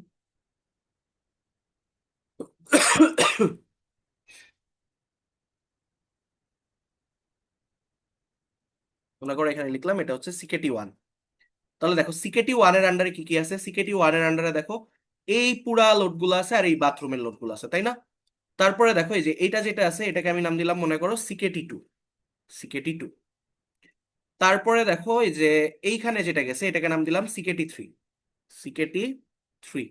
মনে করো এখানে লিখলাম এটা হচ্ছে সিকেটি 1। তাহলে দেখো সিকেটি 1 এর আন্ডারে কি কি আছে, সিকেটি 1 এর আন্ডারে দেখো এই পুরা লোডগুলো আছে আর এই বাথরুমের লোডগুলো আছে, তাই না। তারপরে দেখো এই যে এটা যেটা আছে এটাকে আমি নাম দিলাম মনে করো সিকেটি 2, সিকেটি 2। তারপরে দেখো এই যে এইখানে যেটা গেছে এটাকে নাম দিলাম সিকেটি 3, সিকেটি 3।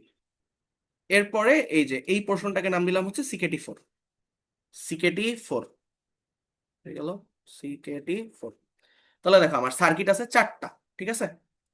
এরপরে এই যে এই পোর্শনটাকে নাম দিলাম হচ্ছে সিকেটি 4, সিকেটি 4 হয়ে গেল, সিকেটি 4। তাহলে দেখো আমার সার্কিট আছে চারটা, ঠিক আছে।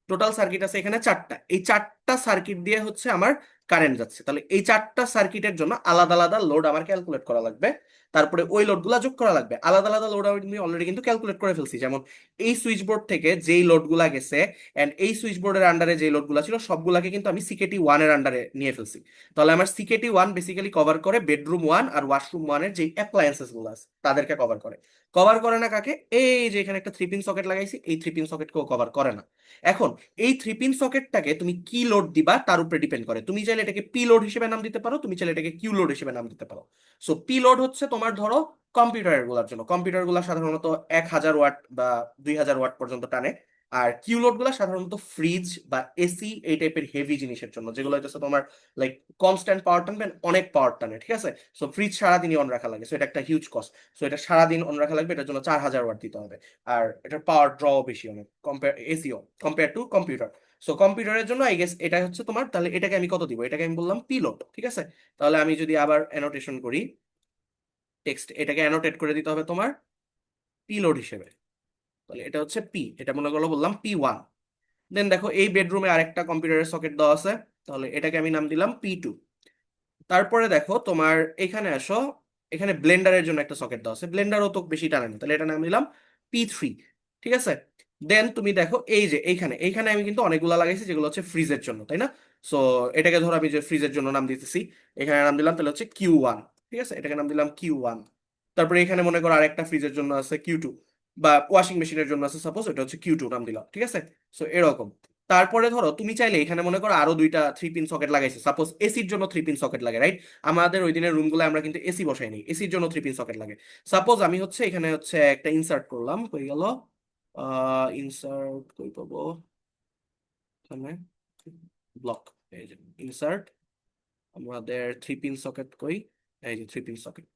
টোটাল সার্কিট আছে এখানে চারটা, এই চারটা সার্কিট দিয়ে হচ্ছে আমার কারেন্ট যাচ্ছে। তাহলে এই চারটা সার্কিটের জন্য আলাদা আলাদা লোড আমার ক্যালকুলেট করা লাগবে, তারপরে ওই লোডগুলো যোগ করা লাগবে। আলাদা আলাদা লোড আমি অলরেডি কিন্তু ক্যালকুলেট করে ফেলছি, যেমন এই সুইচ বোর্ড থেকে যেই লোডগুলা গেছে এন্ড এই সুইচ বোর্ডের আন্ডারে যেই লোডগুলো ছিল সবগুলাকে কিন্তু আমি সিকেটি 1 এর আন্ডারে নিয়ে ফেলছি। তাহলে আমার সিকেটি 1 বেসিক্যালি কভার করে বেডরুম 1 আর ওয়াশরুম 1 এর যে অ্যাপ্লায়েন্সেস গুলো আছে তাদেরকে কভার করে। কভার করে না কাকে? এই যে এখানে একটা 3 পিন সকেট লাগাইছি, এই 3 পিন সকেটকেও কভার করে না। এখন এই 3 পিন সকেটটাকে তুমি কি লোড দিবা তার উপরে ডিপেন্ড করে। তুমি চাইলে এটাকে পি লোড হিসেবে নাম দিতে পারো, তুমি চাইলে এটাকে কিউ লোড হিসেবে নাম দিতে পারো। সো পি লোড হচ্ছে তোমার ধরো কম্পিউটারের গুলার জন্য, কম্পিউটার গুলা সাধারণত 1000 ওয়াট বা 2000 ওয়াট পর্যন্ত টানে। আর কিউ লোড গুলা সাধারণত ফ্রিজ বা এসি এই টাইপের হেভি জিনিসের জন্য, যেগুলো হচ্ছে তোমার লাইক কনস্ট্যান্ট পাওয়ার টানবে, অনেক পাওয়ার টানে, ঠিক আছে। সো ফ্রিজ সারাদিনই অন রাখা লাগে, সো এটা একটা হিউজ কস্ট। সো এটা সারাদিন অন রাখা লাগবে, এটার জন্য 4000 ওয়াট দিতে হবে। আর এটার পাওয়ার ড্র বেশি অনেক compare SEO, compare to computer. So কম্পিউটারের জন্য আই গেস এটা হচ্ছে তোমার, তাহলে এটাকে আমি কত দিব, এটাকে আমি বললাম পি লোড, ঠিক আছে। তাহলে আমি যদি আবার অ্যানোটেশন করি, টেক্সট এটাকে অ্যানোটেট করে দিতে হবে তোমার পি লোড হিসেবে। তাহলে এটা হচ্ছে পি, এটা মনে করলো বললাম P1। দেন দেখো এই বেডরুমে আরেকটা কম্পিউটারের সকেট দেওয়া আছে, তাহলে এটাকে আমি নাম দিলাম P2। তারপরে দেখো তোমার এখানে আসো, এখানে ব্লেন্ডারের জন্য একটা সকেট দেওয়া আছে, ব্লেন্ডারও তো বেশি টানে না, তাহলে এটা নাম দিলাম P3, ঠিক আছে। দেন তুমি দেখো এই যে এইখানে এইখানে আমি কিন্তু অনেকগুলা লাগাইছি যেগুলো হচ্ছে ফ্রিজের জন্য, তাই না। সো এটাকে ধরো আমি যে ফ্রিজের জন্য নাম দিতেছি, এখানে নাম দিলাম তাহলে হচ্ছে Q1, ঠিক আছে, এটাকে নাম দিলাম Q1। তারপরে এখানে মনে করো আরেকটা ফ্রিজের জন্য আছে Q2, বা ওয়াশিং মেশিনের জন্য আছে সাপোজ, এটা হচ্ছে Q2 নাম দিলাম, ঠিক আছে। সো এরকম। তারপরে ধরো তুমি চাইলে এখানে মনে করো আরো দুইটা 3 পিন সকেট লাগাইছে, সাপোজ এসির জন্য 3 পিন সকেট লাগে, রাইট। আমাদের ওই দিনের রুমগুলো আমরা কিন্তু এসি বসাই নাই, এসির জন্য 3 পিন সকেট লাগে। সাপোজ আমি হচ্ছে এখানে হচ্ছে একটা ইনসার্ট করলাম, কই গেল, ইনসার্ট কই পাবো, এখানে ব্লক, এই যে ইনসার্ট, আমাদের 3 পিন সকেট কই, এই যে 3 পিন সকেট।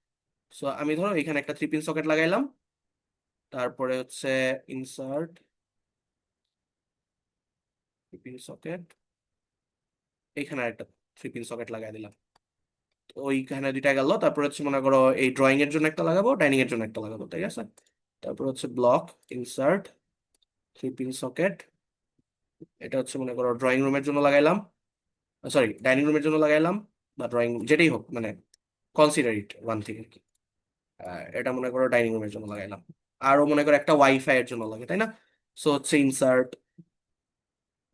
সো আমি ধরো এখানে একটা 3 পিন সকেট লাগাইলাম, তারপরে হচ্ছে ইনসার্ট 3 পিন সকেট, এখানে একটা 3 পিন সকেট লাগাই দিলাম। ওইখানে দুইটা গেল, তারপর হচ্ছে মনে করো এই ড্রয়িং এর জন্য একটা লাগাবো, ডাইনিং এর জন্য একটা লাগাবো, ঠিক আছে। তারপর হচ্ছে ব্লক, ইনসার্ট 3 পিন সকেট, এটা হচ্ছে মনে করো ড্রয়িং রুমের জন্য লাগাইলাম, সরি ডাইনিং রুমের জন্য লাগাইলাম, বা ড্রয়িং যেটাই হোক, মানে কনসিডার ইট ওয়ান থিং আর কি। এটা মনে করো ডাইনিং রুমের জন্য লাগাইলাম। আরো মনে করো একটা ওয়াইফাই এর জন্য লাগে, তাই না। সো হচ্ছে ইনসার্ট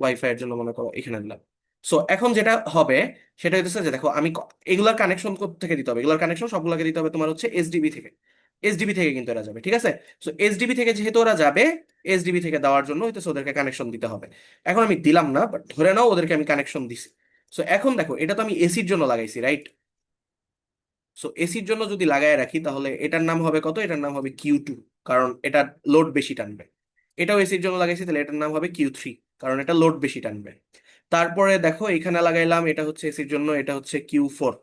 ওয়াইফাই এর জন্য মনে করো এখানে দিলাম। সো এখন যেটা হবে সেটা হচ্ছে যে দেখো আমি এগুলার কানেকশন থেকে দিতে হবে, এগুলার কানেকশন সবগুলোকে দিতে হবে তোমার হচ্ছে এসডিবি থেকে। এসডিবি থেকে কিন্তু এরা যাবে, ঠিক আছে। সো এসডিবি থেকে যেহেতু ওরা যাবে, এসডিবি থেকে দেওয়ার জন্য হয়তো ওদেরকে কানেকশন দিতে হবে। এখন আমি দিলাম না, বাট ধরে নাও ওদেরকে আমি কানেকশন দিছি। সো এখন দেখো এটা তো আমি এসির জন্য লাগাইছি, রাইট। সো এসির জন্য যদি লাগায় রাখি তাহলে এটার নাম হবে কত, এটার নাম হবে Q2, কারণ এটা লোড বেশি টানবে। এটাও এসির জন্য লাগাইছি, তাহলে এটার নাম হবে Q3, কারণ এটা লোড বেশি টানবে। তারপরে দেখো এখানে লাগাইলাম, এটা হচ্ছে এসির জন্য, এটা হচ্ছে Q4।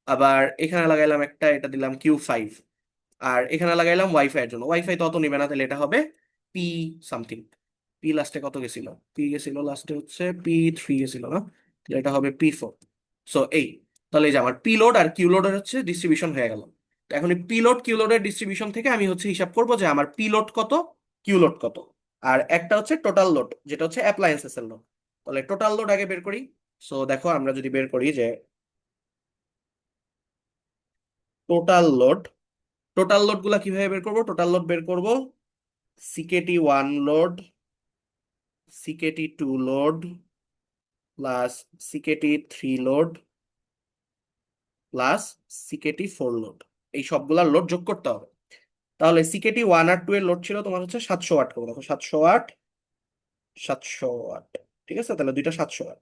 আবার এখানে লাগাইলাম একটা, এটা দিলাম Q5। আর এখানে লাগাইলাম ওয়াইফাই এর জন্য, ওয়াইফাই তো অত নিবে না, তাহলে এটা হবে পি সামথিং। পি লাস্টে কত গেছিল, পি গেছিল লাস্টে হচ্ছে P3 গেছিল না, তাহলে এটা হবে P4। সো এই, তাহলে এই যে আমার পি লোড আর কিউ লোডের হচ্ছে ডিস্ট্রিবিউশন হয়ে গেল। তো এখন এই পি লোড কিউ লোডের ডিস্ট্রিবিউশন থেকে আমি হচ্ছে হিসাব করব যে আমার পি লোড কত, কিউ লোড কত। আর একটা হচ্ছে টোটাল লোড, যেটা হচ্ছে অ্যাপ্লায়েন্সেস এর লোড। তাহলে টোটাল লোড আগে বের করি। সো দেখো আমরা যদি বের করি যে টোটাল লোড, টোটাল লোড গুলা কিভাবে বের করব, টোটাল লোড বের করব CKT1 load, CKT2 load plus CKT3 load plus CKT4 load, এই সবগুলা লোড যোগ করতে হবে। তাহলে CKT1 আর 2 এর লোড ছিল তোমার হচ্ছে 700 ওয়াট করে, দেখো 700 ওয়াট, 700 ওয়াট, ঠিক আছে। তাহলে দুইটা 700 ওয়াট,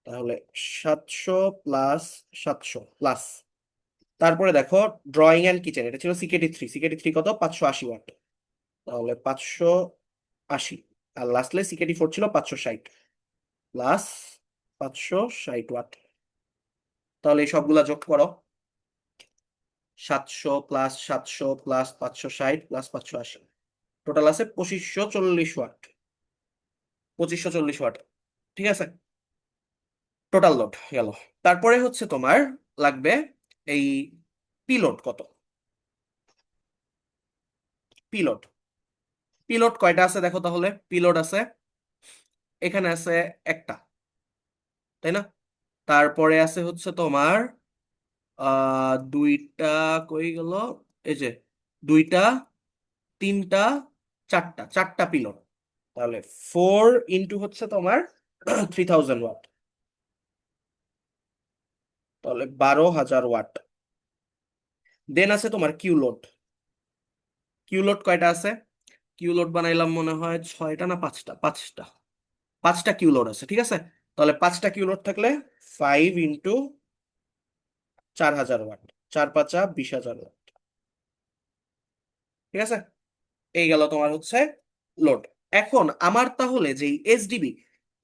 তাহলে 700 প্লাস 700 প্লাস, তারপরে দেখো ড্রয়িং অ্যান্ড কিচেন, এটা ছিল CKT3, CKT3 কত, 580 ওয়াট, তাহলে 580। আর লাস্টলে CKT4 ছিল 560 প্লাস 560 ওয়াট। তাহলে এই সবগুলা যোগ করো, 700 প্লাস 700 প্লাস 560 প্লাস 580, টোটাল আছে 2540 ওয়াট, 2540 ওয়াট, ঠিক আছে। টোটাল লোড গেল। তারপরে হচ্ছে তোমার লাগবে এই পিলোড কত, পিলোড, পিলোড কয়টা আছে দেখো, তাহলে পিলোড আছে এখানে আছে একটা, তাই না। তারপরে আছে হচ্ছে তোমার দুইটা, কই গেল, এই যে দুইটা, তিনটা, চারটা, চারটা পিলোড। তাহলে 4 ইন্টু হচ্ছে তোমার 3000 ওয়াট, তাহলে 12000 ওয়াট। দেন আছে তোমার কিউ লোড, কিউ লোড কয়টা আছে, কিউ লোড বানাইলাম মনে হয় ছয়টা না পাঁচটা, পাঁচটা, পাঁচটা কিউ লোড আছে, ঠিক আছে। তাহলে 5টা কিউ লোড থাকলে 5 × 4000 ওয়াট, 4 × 5 = 20,000 ওয়াট। ঠিক আছে, এই গেল তোমার হচ্ছে লোড। এখন আমার তাহলে যে এসডিবি,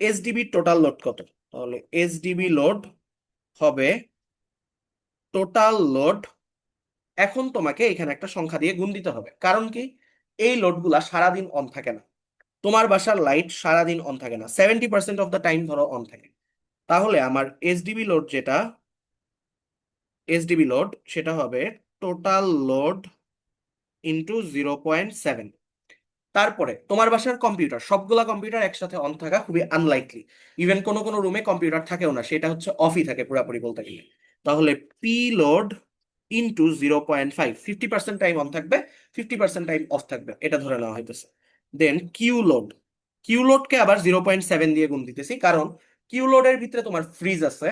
এসডিবি টোটাল লোড কত? তাহলে এসডিবি লোড হবে টোটাল লোড। এখন তোমাকে এখানে একটা সংখ্যা দিয়ে গুণ দিতে হবে, কারণ কি এই লোডগুলা সারাদিন অন থাকে না। তোমার বাসার লাইট সারাদিন অন থাকে না, 70% অফ দ্য টাইম ধরো অন থাকে। তাহলে আমার এসডিবি লোড যেটা, এসডিবি লোড সেটা হবে টোটাল লোড ইন্টু 0.7। তারপরে তোমার বাসার কম্পিউটার, সবগুলা কম্পিউটার একসাথে অন থাকা খুবই আনলাইকলি। ইভেন কোনো কোনো রুমে কম্পিউটার থাকেও না, সেটা হচ্ছে অফই থাকে পুরোপুরি বলতে গেলে। তাহলে P load into 0.5, 50% time on থাকবে, 50% টাইম অফ থাকবে, এটা ধরে নেওয়া হইতেছে। দেন কিউ লোড, কিউ লোডকে আবার 0.7 দিয়ে গুণ দিতেছি, কারণ কিউ লোডের ভিতরে তোমার ফ্রিজ আছে,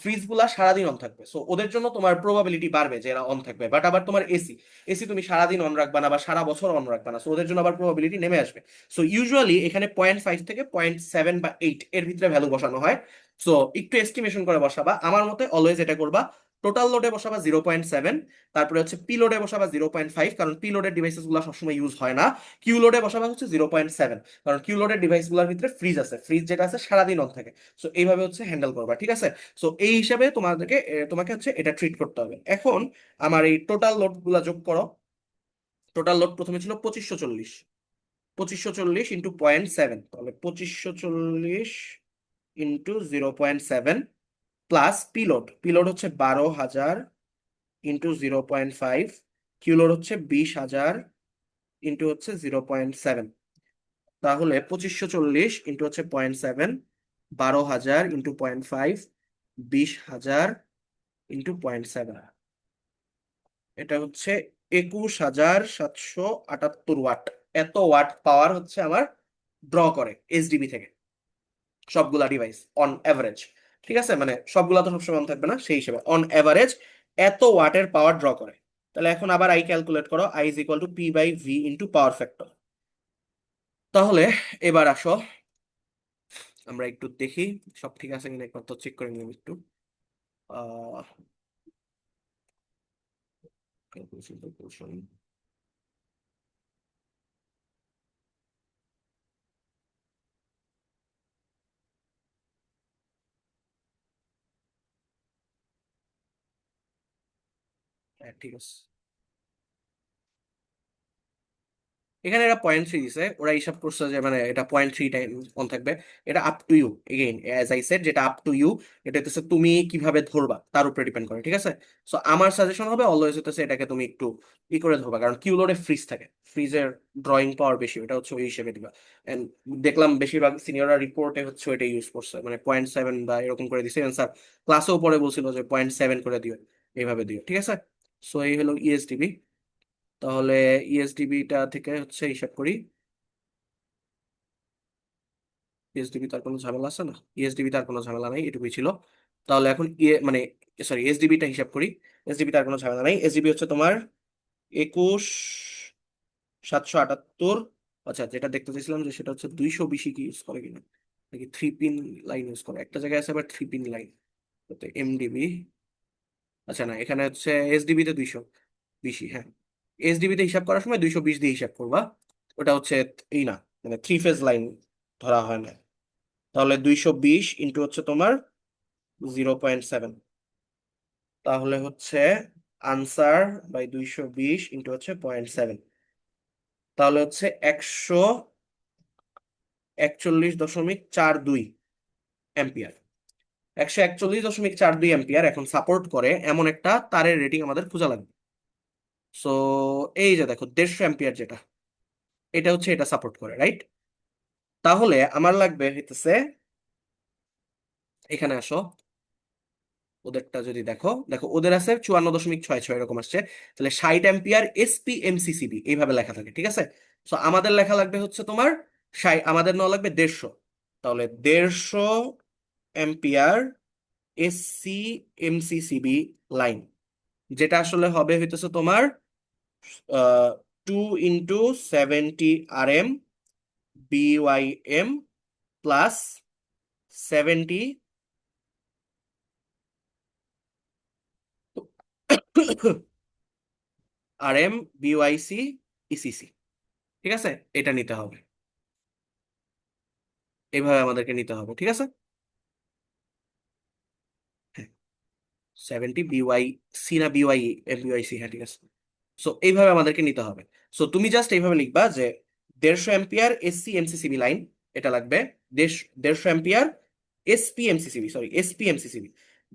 ফ্রিজ গুলা সারাদিন অন থাকবে, সো ওদের জন্য তোমার প্রবাবিলিটি বাড়বে যে এরা অন থাকবে। বাট আবার তোমার এসি, এসি তুমি সারাদিন অন রাখবা না বা সারা বছর অন রাখবা না, সো ওদের জন্য আবার প্রবাবিলিটি নেমে আসবে। সো ইউজুয়ালি এখানে 0.5 থেকে 0.7 বা 8 এর ভিতরে ভ্যালু বসানো হয়। সো একটু এস্টিমেশন করে বসাবা, আমার মতে অলওয়েজ এটা করবা, টোটাল লোডে বসাবা 0.7, তারপরে হচ্ছে পি লোডে বসাবা 0.5, কারণ পি লোডের ডিভাইসেস গুলো সবসময় ইউজ হয় না। কিউ লোডে বসাবা হচ্ছে 0.7, কারণ কিউ লোডের ডিভাইস গুলোর ভিতরে ফ্রিজ আছে, ফ্রিজ যেটা আছে সারাদিন অন থাকে। সো এইভাবে হচ্ছে হ্যান্ডেল করবা, ঠিক আছে? সো এই হিসাবে তোমাকে হচ্ছে এটা ট্রিট করতে হবে। এখন আমার এই টোটাল লোড গুলা যোগ করো। টোটাল লোড প্রথমে ছিল 2540, 2540 ইন্টু 0.7, তাহলে 2540 ইন্টু 0.7 প্লাস পিলোড, পিলোড হচ্ছে 12,000 ইন্টু 0.5, কিউলোড হচ্ছে 20,000 ইন্টু হচ্ছে 0.7। তাহলে 2540 ইন্টু হচ্ছে 0.7, 12,000 ইন্টু 0.5, 20,000 ইন্টু 0.7, এটা হচ্ছে 21,778 ওয়াট। এত ওয়াট পাওয়ার হচ্ছে আমার ড্র করে এসডিবি থেকে সবগুলা ডিভাইস অন অ্যাভারেজ। ঠিক আছে, মানে সবগুলা তো সবসময় অন থাকবে না, সেই হিসেবে অন অ্যাভারেজ এত ওয়াটের পাওয়ার ড্র করে। তাহলে এখন আবার আই ক্যালকুলেট করো, I is equal to P by V into power factor. তাহলে এবার আসো আমরা একটু দেখি সব ঠিক আছে কিনা, একবার তো চেক করে নিলাম একটু। আহ ক্যালকুলেশন, হ্যাঁ ঠিক আছে। এখানে এরা 0.3 দিছে, ওরা হিসাব করছে যে মানে এটা 0.3 টাইম অন থাকবে। এটা up to you, again as I said, যেটা আপ টু ইউ, এটা হচ্ছে তুমি কিভাবে ধরবা তার উপরে ডিপেন্ড করে, ঠিক আছে? সো আমার সাজেশন হবে অলওয়েজ হচ্ছে এটাকে তুমি একটু করে ধরবা, কারণ কিউলোডে ফ্রিজ থাকে, ফ্রিজের ড্রয়িং পাওয়ার বেশি, ওটা হচ্ছে ওই হিসেবে দিবা। এন্ড দেখলাম বেশিরভাগ সিনিয়ররা রিপোর্টে হচ্ছে ওইটা ইউজ করছে, মানে 0.7 বা এরকম করে দিছে। স্যার ক্লাসেও পরে বলছিল যে 0.7 করে দিও, এইভাবে দিও, ঠিক আছে? সো এই হলো ইএসডিবি। তাহলে ইএসডিবিটা থেকে হচ্ছে হিসাব করি। ইএসডিবি তার কোনো ঝামেলা আছে না, ইএসডিবি তার কোনো ঝামেলা নাই, এটুকুই ছিল। তাহলে এখন মানে সরি এসডিবিটা হিসাব করি। এসডিবি তার কোনো ঝামেলা নাই, এসডিবি হচ্ছে তোমার 21,778। আচ্ছা, যেটা দেখতে চাইছিলাম যে সেটা হচ্ছে 220 কি ইউজ করে কিনা, নাকি 3 পিন লাইন ইউজ করে, একটা জায়গায় আছে আবার 3 পিন লাইন, এমডিবি। আচ্ছা না, এখানে হচ্ছে এসডিবি তে 220, হ্যাঁ। এসডিবি তে হিসাব করার সময় 220 দিয়ে হিসাব করবা, ওটা হচ্ছে এই না, মানে 3 ফেজ লাইন ধরা হয় না। তাহলে 220 ইন্টু হচ্ছে তোমার 0.7, তাহলে হচ্ছে আনসার বাই 220 ইন্টু হচ্ছে 0.7, তাহলে হচ্ছে 141.42 এম্পিয়ার। 141.42 এম্পিয়ার এখন সাপোর্ট করে এমন একটা তারের রেটিং আমাদের খোঁজা লাগবে। সো এই যে দেখো 150 এম্পিয়ার যেটা, এটা হচ্ছে এটা সাপোর্ট করে, রাইট? তাহলে আমার লাগবে হইতেছে, এখানে আসো, ওদেরটা যদি দেখো, দেখো ওদের আছে 54.66 এরকম আসছে। তাহলে 60 এম্পিয়ার এসপি এমসিসিবি এইভাবে লেখা থাকে, ঠিক আছে? তো আমাদের লেখা লাগবে হচ্ছে তোমার আমাদের নেওয়া লাগবে 150। তাহলে 150 এম্পিয়ার এসসি এমসিসিবি লাইন, যেটা আসলে হবে হইতেছে তোমার 2 × 70 RM BYM plus 70 RM BYC ECC। ঠিক আছে, এটা নিতে হবে, এইভাবে আমাদেরকে নিতে হবে। ঠিক আছে, 70 BYC না BYC, হ্যাঁ ঠিক আছে। সো এইভাবে আমাদেরকে নিতে হবে। সো তুমি জাস্ট এইভাবে লিখবা যে 150 এম্পিয়ার এসসি এমসিসিবি লাইন, এটা লাগবে। 150 ampere SP MCCB, sorry SP MCCB,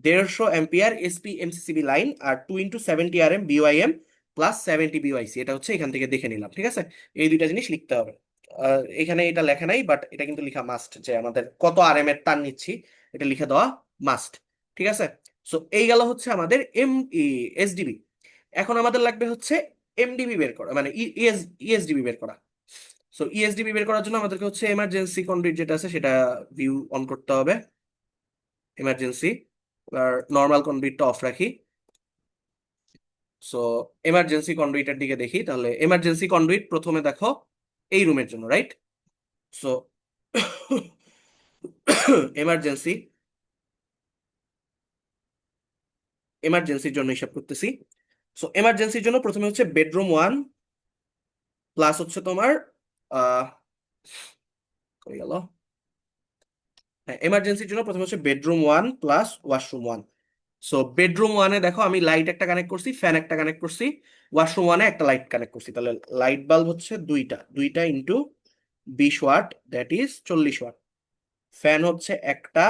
150 ampere SP MCCB line, আর 2 × 70 RM BYM প্লাস 70 BYC, এটা হচ্ছে এখান থেকে দেখে নিলাম। ঠিক আছে, এই দুইটা জিনিস লিখতে হবে। এখানে এটা লেখা নাই, বাট এটা কিন্তু লেখা মাস্ট, যে আমাদের কত RM এর তার নিচ্ছি এটা লিখে দেওয়া মাস্ট। ঠিক আছে, সো এই গেল হচ্ছে আমাদের এসডিবি। এখন আমাদের লাগবে হচ্ছে এমডিবি বের করা, মানে ইএসডিবি বের করা। সো ইএসডিবি বের করার জন্য আমাদেরকে হচ্ছে এমার্জেন্সি কন্ডুইট যেটা আছে সেটা ভিউ অন করতে হবে। এমার্জেন্সি, আর নর্মাল কন্ডুইটটা অফ রাখি। সো এমার্জেন্সি কন্ডুইটের দিকে দেখি, তাহলে এমার্জেন্সি কন্ডুইট প্রথমে দেখো এই রুমের জন্য, রাইট? সো এমার্জেন্সি, এমার্জেন্সির জন্য হিসাব করতেছি। সো এমার্জেন্সির জন্য প্রথমে হচ্ছে বেডরুম 1 প্লাস হচ্ছে তোমার আহ কই গেল, হ্যাঁ এমার্জেন্সির জন্য প্রথমে হচ্ছে bedroom 1 plus washroom 1। So bedroom 1-এ দেখো আমি লাইট একটা কানেক্ট করছি, ফ্যান একটা কানেক্ট করছি, ওয়াশরুম 1-এ একটা লাইট কানেক্ট করছি। তাহলে লাইট বাল্ব হচ্ছে দুইটা, দুইটা into 20 watt, that is 40 watt. Fan হচ্ছে একটা,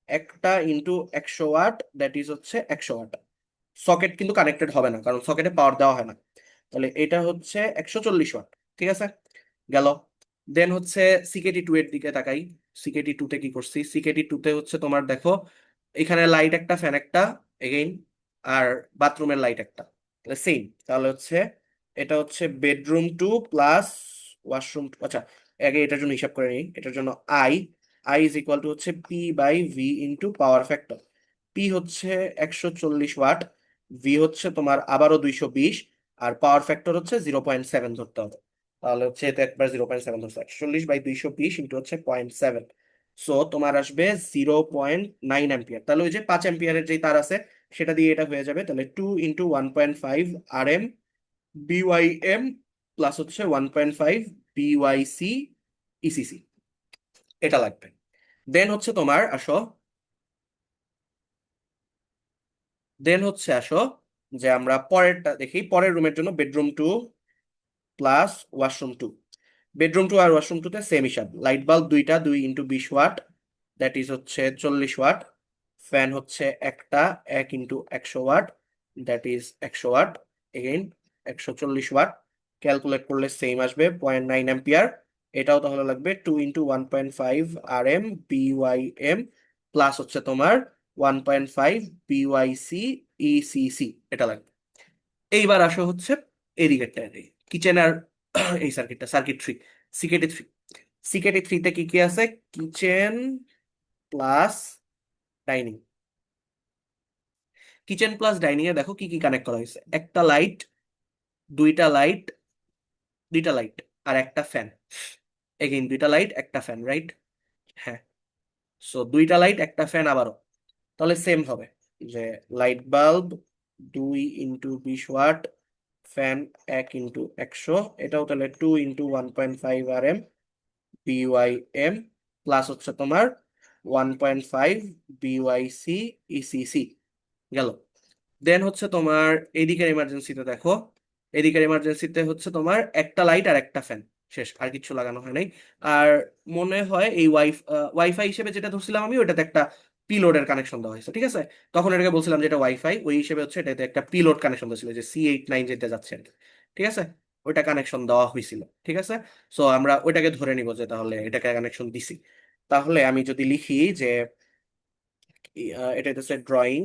একটা ইন্টু 100 ওয়াট, দ্যাট ইজ হচ্ছে 100 ওয়াট। সকেট কিন্তু কানেক্টেড হবে না, কারণ সকেটে পাওয়ার দেওয়া হয় না। তাহলে এটা হচ্ছে 140 ওয়াট। ঠিক আছে, গেল। দেন হচ্ছে সিকেটি 2 এর দিকে তাকাই। সিকেটি 2-তে কি করছি, সিকেটি 2-তে হচ্ছে তোমার দেখো এখানে লাইট একটা, ফ্যান একটা, এগেইন, আর বাথরুমের লাইট একটা, সেম। তাহলে হচ্ছে এটা হচ্ছে বেডরুম 2 প্লাস ওয়াশরুম 2। আচ্ছা, আগে এটার জন্য হিসাব করে নিই। এটার জন্য I, I is equal to হচ্ছে P by V into power factor. P হচ্ছে 140 ওয়াট, ভি হচ্ছে তোমার আবারও 220, আর পাওয়ার ফ্যাক্টর হচ্ছে 0.7 ধরতে হবে। তাহলে হচ্ছে এটা একবার 0.7 ধরছে, 140/220 ইন্টু হচ্ছে 0.7। সো তোমার আসবে 0.9 এম্পিয়ার। তাহলে ওই যে 5 এম্পিয়ারের যে তার আছে সেটা দিয়ে এটা হয়ে যাবে। তাহলে 2 × 1.5 RM BYM প্লাস হচ্ছে 1.5 BYC ECC, এটা লাগবে। দেন হচ্ছে তোমার আসো, দেন হচ্ছে আসো যে আমরা পরেরটা দেখি। পরের রুমের জন্য বেডরুম 2 প্লাস ওয়াশরুম 2। বেডরুম 2 আর ওয়াশরুম 2-তে সেম হিসাব, লাইট বাল্ব দুইটা, 2 × 20 ওয়াট, দ্যাট ইজ হচ্ছে 40 ওয়াট। ফ্যান হচ্ছে একটা, 1 × 100 watt, that is 100 watt, again 140 watt. Calculate করলে সেম আসবে 0.9 এম্পিয়ার। এটাও তাহলে লাগবে 2 × 1.5 RM BYM প্লাস হচ্ছে তোমার 1.5 BYC ECC, এটা লাগবে। এইবার আসো হচ্ছে এদিকেরটা, কিচেন আর এই সার্কিটটা, সার্কিট 3, সিকেটি 3। সিকেটি 3-তে কি কি আছে, kitchen plus dining. Kitchen plus dining এ দেখো কি কি কানেক্ট করা হয়েছে, একটা লাইট, দুইটা লাইট, দুইটা লাইট, আর একটা ফ্যান। এগেইন দুইটা লাইট, একটা ফ্যান, রাইট? হ্যাঁ, সো দুইটা লাইট, একটা ফ্যান আবারও। তাহলে সেম হবে যে লাইট বাল্ব 2 × 20 ওয়াট, ফ্যান 1 × 100, এটাও তাহলে 2 × 1.5 RM BYM প্লাস হচ্ছে তোমার 1.5 BYC ECC, গেল। দেন হচ্ছে তোমার এদিকের ইমার্জেন্সিতে দেখো, এদিকের ইমার্জেন্সিতে হচ্ছে তোমার একটা লাইট আর একটা ফ্যান, শেষ, আর কিছু লাগানো হয় নাই। আর মনে হয় এই ওয়াইফাই হিসেবে যেটা ধরছিলাম আমি, ওটাতে একটা পিলোডের কানেকশন দেওয়া হয়েছে। ঠিক আছে, তখন এটাকে বলছিলাম যে এটা ওয়াইফাই, ওই হিসেবে হচ্ছে এটাতে একটা পিলোড কানেকশন দিয়েছিল, যে C89 যেতে যাচ্ছে আর কি। ঠিক আছে, ওইটা কানেকশন দেওয়া হয়েছিল। ঠিক আছে, সো আমরা ওইটাকে ধরে নিব যে তাহলে এটাকে কানেকশন দিছি। তাহলে আমি যদি লিখি যে এটা হচ্ছে ড্রয়িং,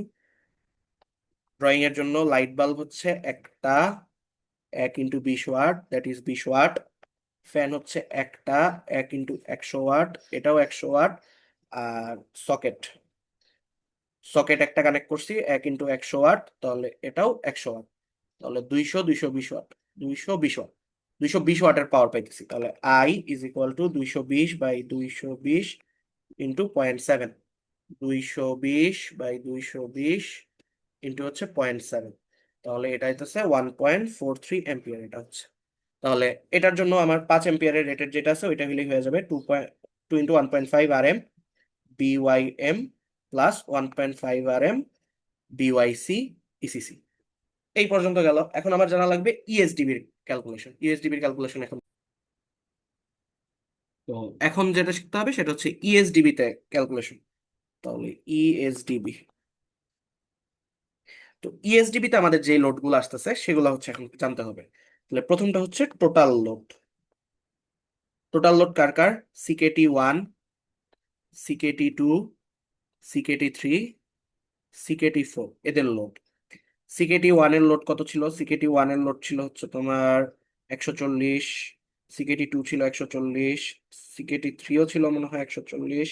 ড্রয়িং এর জন্য লাইট বাল্ব হচ্ছে একটা, 1 × 20 watt, that is 20 watt. Fan হচ্ছে একটা, 1 × 100 ওয়াট, এটাও 100 ওয়াট। আর সকেট, সকেট একটা কানেক্ট করছি 1 × 100 ওয়াট, তাহলে এটাও 100 ওয়াট। তাহলে 220 ওয়াট, 220 ওয়াট, 220 ওয়াটের পাওয়ার পাইতেছি। তাহলে I is equal two 220/220 into 0.7, 220/220 into হচ্ছে 0.7, তাহলে এটা হচ্ছে 1.43 এম্পিয়ার এটা হচ্ছে। তাহলে এটার জন্য আমার 5 এম্পিয়ারের রেটেড যেটা আছে ওইটা হলেই হয়ে যাবে 2 into 1.5 RM BYM plus 1.5 RM BYC ECC। এই পর্যন্ত গেল। এখন আমার জানা লাগবে ইএসডিবির ক্যালকুলেশন। ইএসডিবির ক্যালকুলেশন এখন, তো এখন যেটা শিখতে হবে সেটা হচ্ছে ইএসডিবি তে ক্যালকুলেশন। তাহলে ইএসডিবি, তো ইএসডিবি তে আমাদের যে লোড গুলো আসতেছে সেগুলো হচ্ছে এখন জানতে হবে। তাহলে প্রথমটা হচ্ছে টোটাল লোড। টোটাল লোড কার কার? CKT1, CKT2, CKT3, CKT4 এদের লোড। CKT1 এর লোড কত ছিল? CKT1 এর লোড ছিল হচ্ছে তোমার 140, CKT2 ছিল 140, CKT3ও ছিল মনে হয় 140।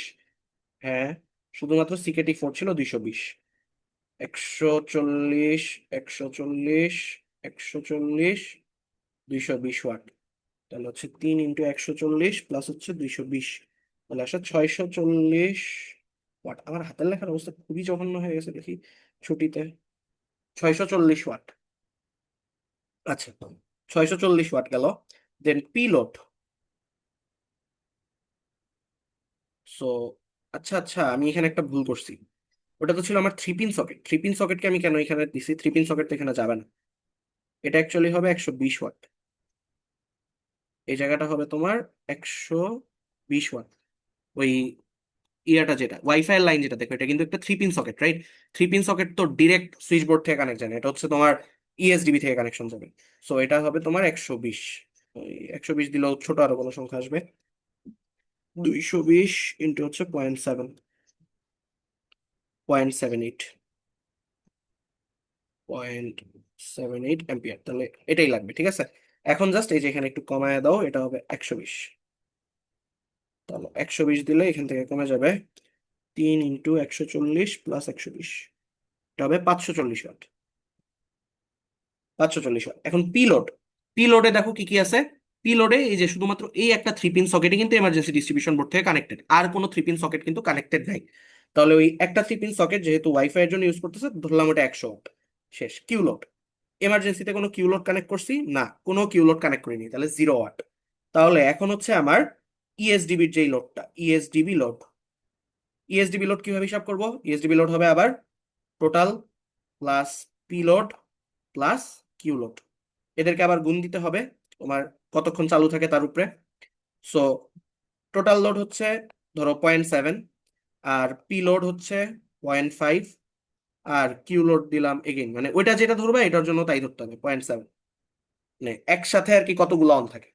হ্যাঁ, শুধুমাত্র CKT4 ছিল 220। 140, 140, 140, 220 ওয়াট। তাহলে হচ্ছে 3 × 140 প্লাস হচ্ছে 220, তাহলে আসলে 640 ওয়াট। আমার হাতের লেখার অবস্থা খুবই জঘন্য হয়ে গেছে দেখি ছুটিতে। 640 ওয়াট। আচ্ছা, 640 ওয়াট গেল। দেন পি লোড। সো আচ্ছা আচ্ছা, আমি এখানে একটা ভুল করছি। ওটা তো ছিল আমার 3 পিন সকেট। 3 পিন সকেটকে আমি কেন এখানে দিছি? 3 পিন সকেট তো এখানে যাবে না। এটা অ্যাকচুয়ালি হবে 120 ওয়াট। এই জায়গাটা হবে তোমার 120 ওয়াট। ওই ইয়াটা যেটা ওয়াইফাই লাইন যেটা দেখো, এটা কিন্তু একটা 3 pin socket, right? 3 pin socket তো ডিরেক্ট সুইচ বোর্ড থেকে কানেক্ট যায় না, এটা হচ্ছে তোমার ইএসডিবি থেকে কানেকশন যাবে। সো এটা হবে তোমার 120। 120 দিলেও ছোট আরো কোনো সংখ্যা আসবে। 220 ইন্টু হচ্ছে 0.7, 0.78, 0.78 এম্পিয়ার। তাহলে এটাই লাগবে, ঠিক আছে। এখন জাস্ট এই যে এখানে একটু কমায় দাও, এটা হবে 120। তাহলে 120 দিলে এখান থেকে কমে যাবে 3 × 140 প্লাস 120, এটা হবে 540 ওয়াট। 540 ওয়াট। এখন পিলোড। পিলোডে দেখো কি কি আছে। পিলোডে এই যে শুধুমাত্র এই একটা 3 পিন সকেটই কিন্তু এমার্জেন্সি ডিস্ট্রিবিউশন বোর্ড থেকে কানেক্টেড, আর কোনো 3 পিন সকেট কিন্তু কানেক্টেড নাই। তাহলে ওই একটা 3 পিন সকেট যেহেতু ওয়াইফাই এর জন্য ইউজ করতেছে, ধরলাম ওটা 100 ওয়াট। শেষ। কিউলোড। এমার্জেন্সিতে কোনো কিউলোড কানেক্ট করছি না? কোনো কিউলোড কানেক্ট করিনি, তাহলে 0 ওয়াট। তাহলে এখন হচ্ছে আমার ইএসডিবির যেই লোডটা, ইএসডিবি লোড। ইএসডিবি লোড কিভাবে হিসাব করব? ইএসডিবি লোড হবে আবার total plus P load plus Q load. এদেরকে আবার গুণ দিতে হবে তোমার কতক্ষণ চালু থাকে তার উপরে। সো টোটাল লোড হচ্ছে ধরো 0.7, আর পি লোড হচ্ছে 0.5, আর কিউ লোড দিলাম এগেইন, মানে ওইটা যেটা ধরবে এটার জন্য তাই ধরতে হবে 0.7। মানে একসাথে আর কি কতগুলো অন থাকে।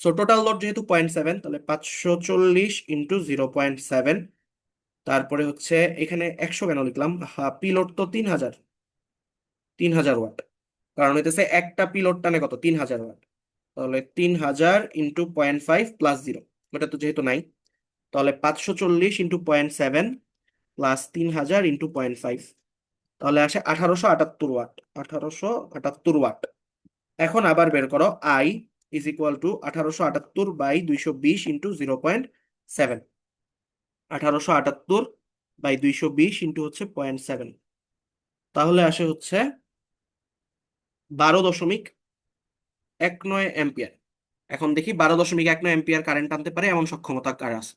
সো টোটাল লোড যেহেতু 0.7, তাহলে 540 × 0.7। তারপরে হচ্ছে এখানে 100 কেন লিখলাম? পিলোড তো 3000, 3000 ওয়াট। কারণ হইতেছে একটা পিলোড টানে কত? 3000 ওয়াট। তাহলে 3000 × 0.5 প্লাস 0, ওটা তো যেহেতু নাই। তাহলে 540 × 0.7 প্লাস 3000 × 0.5, তাহলে আসে 1878 ওয়াট। 1878 ওয়াট। এখন আবার বের করো I is equal two 1878/220 × 0.7। 1878/220 into হচ্ছে 0.7, তাহলে আসে হচ্ছে 12.19 এম্পিয়ার। এখন দেখি 12.19 এম্পিয়ার কারেন্ট আনতে পারে এমন সক্ষমতা কার আছে।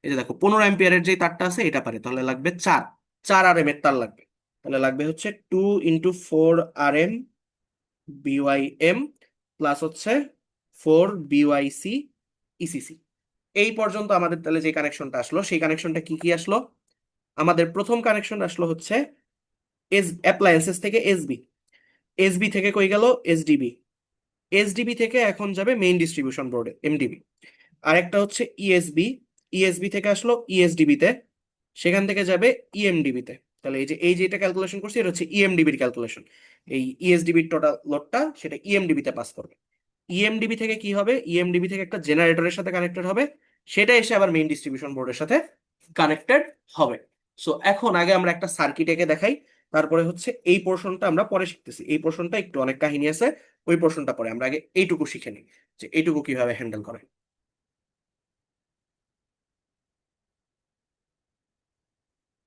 এই যে দেখো 15 এম্পিয়ারের যে তারটা আছে এটা পারে, তাহলে লাগবে 4 4 RM এর তার লাগবে। তাহলে লাগবে হচ্ছে 2 × 4 RM BYM প্লাস হচ্ছে 4 BYC ECC। এই পর্যন্ত আমাদের তাহলে যে কানেকশনটা আসলো সেই কানেকশনটা কি কি আসলো? আমাদের প্রথম কানেকশন আসলো হচ্ছে অ্যাপ্লায়েন্সেস থেকে এসবি। এসবি থেকে কই গেল? এসডিবি। এসডিবি থেকে এখন যাবে মেইন ডিস্ট্রিবিউশন বোর্ডে, এমডিবি। আরেকটা হচ্ছে ইএসবি। ইএসবি থেকে আসলো ইএসডিবি তে, সেখান থেকে যাবে ইএমডিবি তে। তাহলে এই যে এটা ক্যালকুলেশন করছি এটা হচ্ছে ইএমডিবির ক্যালকুলেশন। এই ইএসডিবির টোটাল লোডটা সেটা ইএমডিবি তে পাস করবে। ইএমডিবি থেকে কি হবে? ইএমডিবি থেকে একটা জেনারেটরের সাথে কানেক্টেড হবে, সেটা এসে আবার মেইন ডিস্ট্রিবিউশন বোর্ডের সাথে কানেক্টেড হবে। সো এখন আগে আমরা একটা সার্কিট এঁকে দেখাই, তারপরে হচ্ছে এই পোর্শনটা আমরা পরে শিখতেছি। এই পোর্শনটা একটু অনেক কাহিনী আছে, ওই পোর্শনটা পরে। আমরা আগে এইটুকু শিখে নিই যে এইটুকু কিভাবে হ্যান্ডেল করে।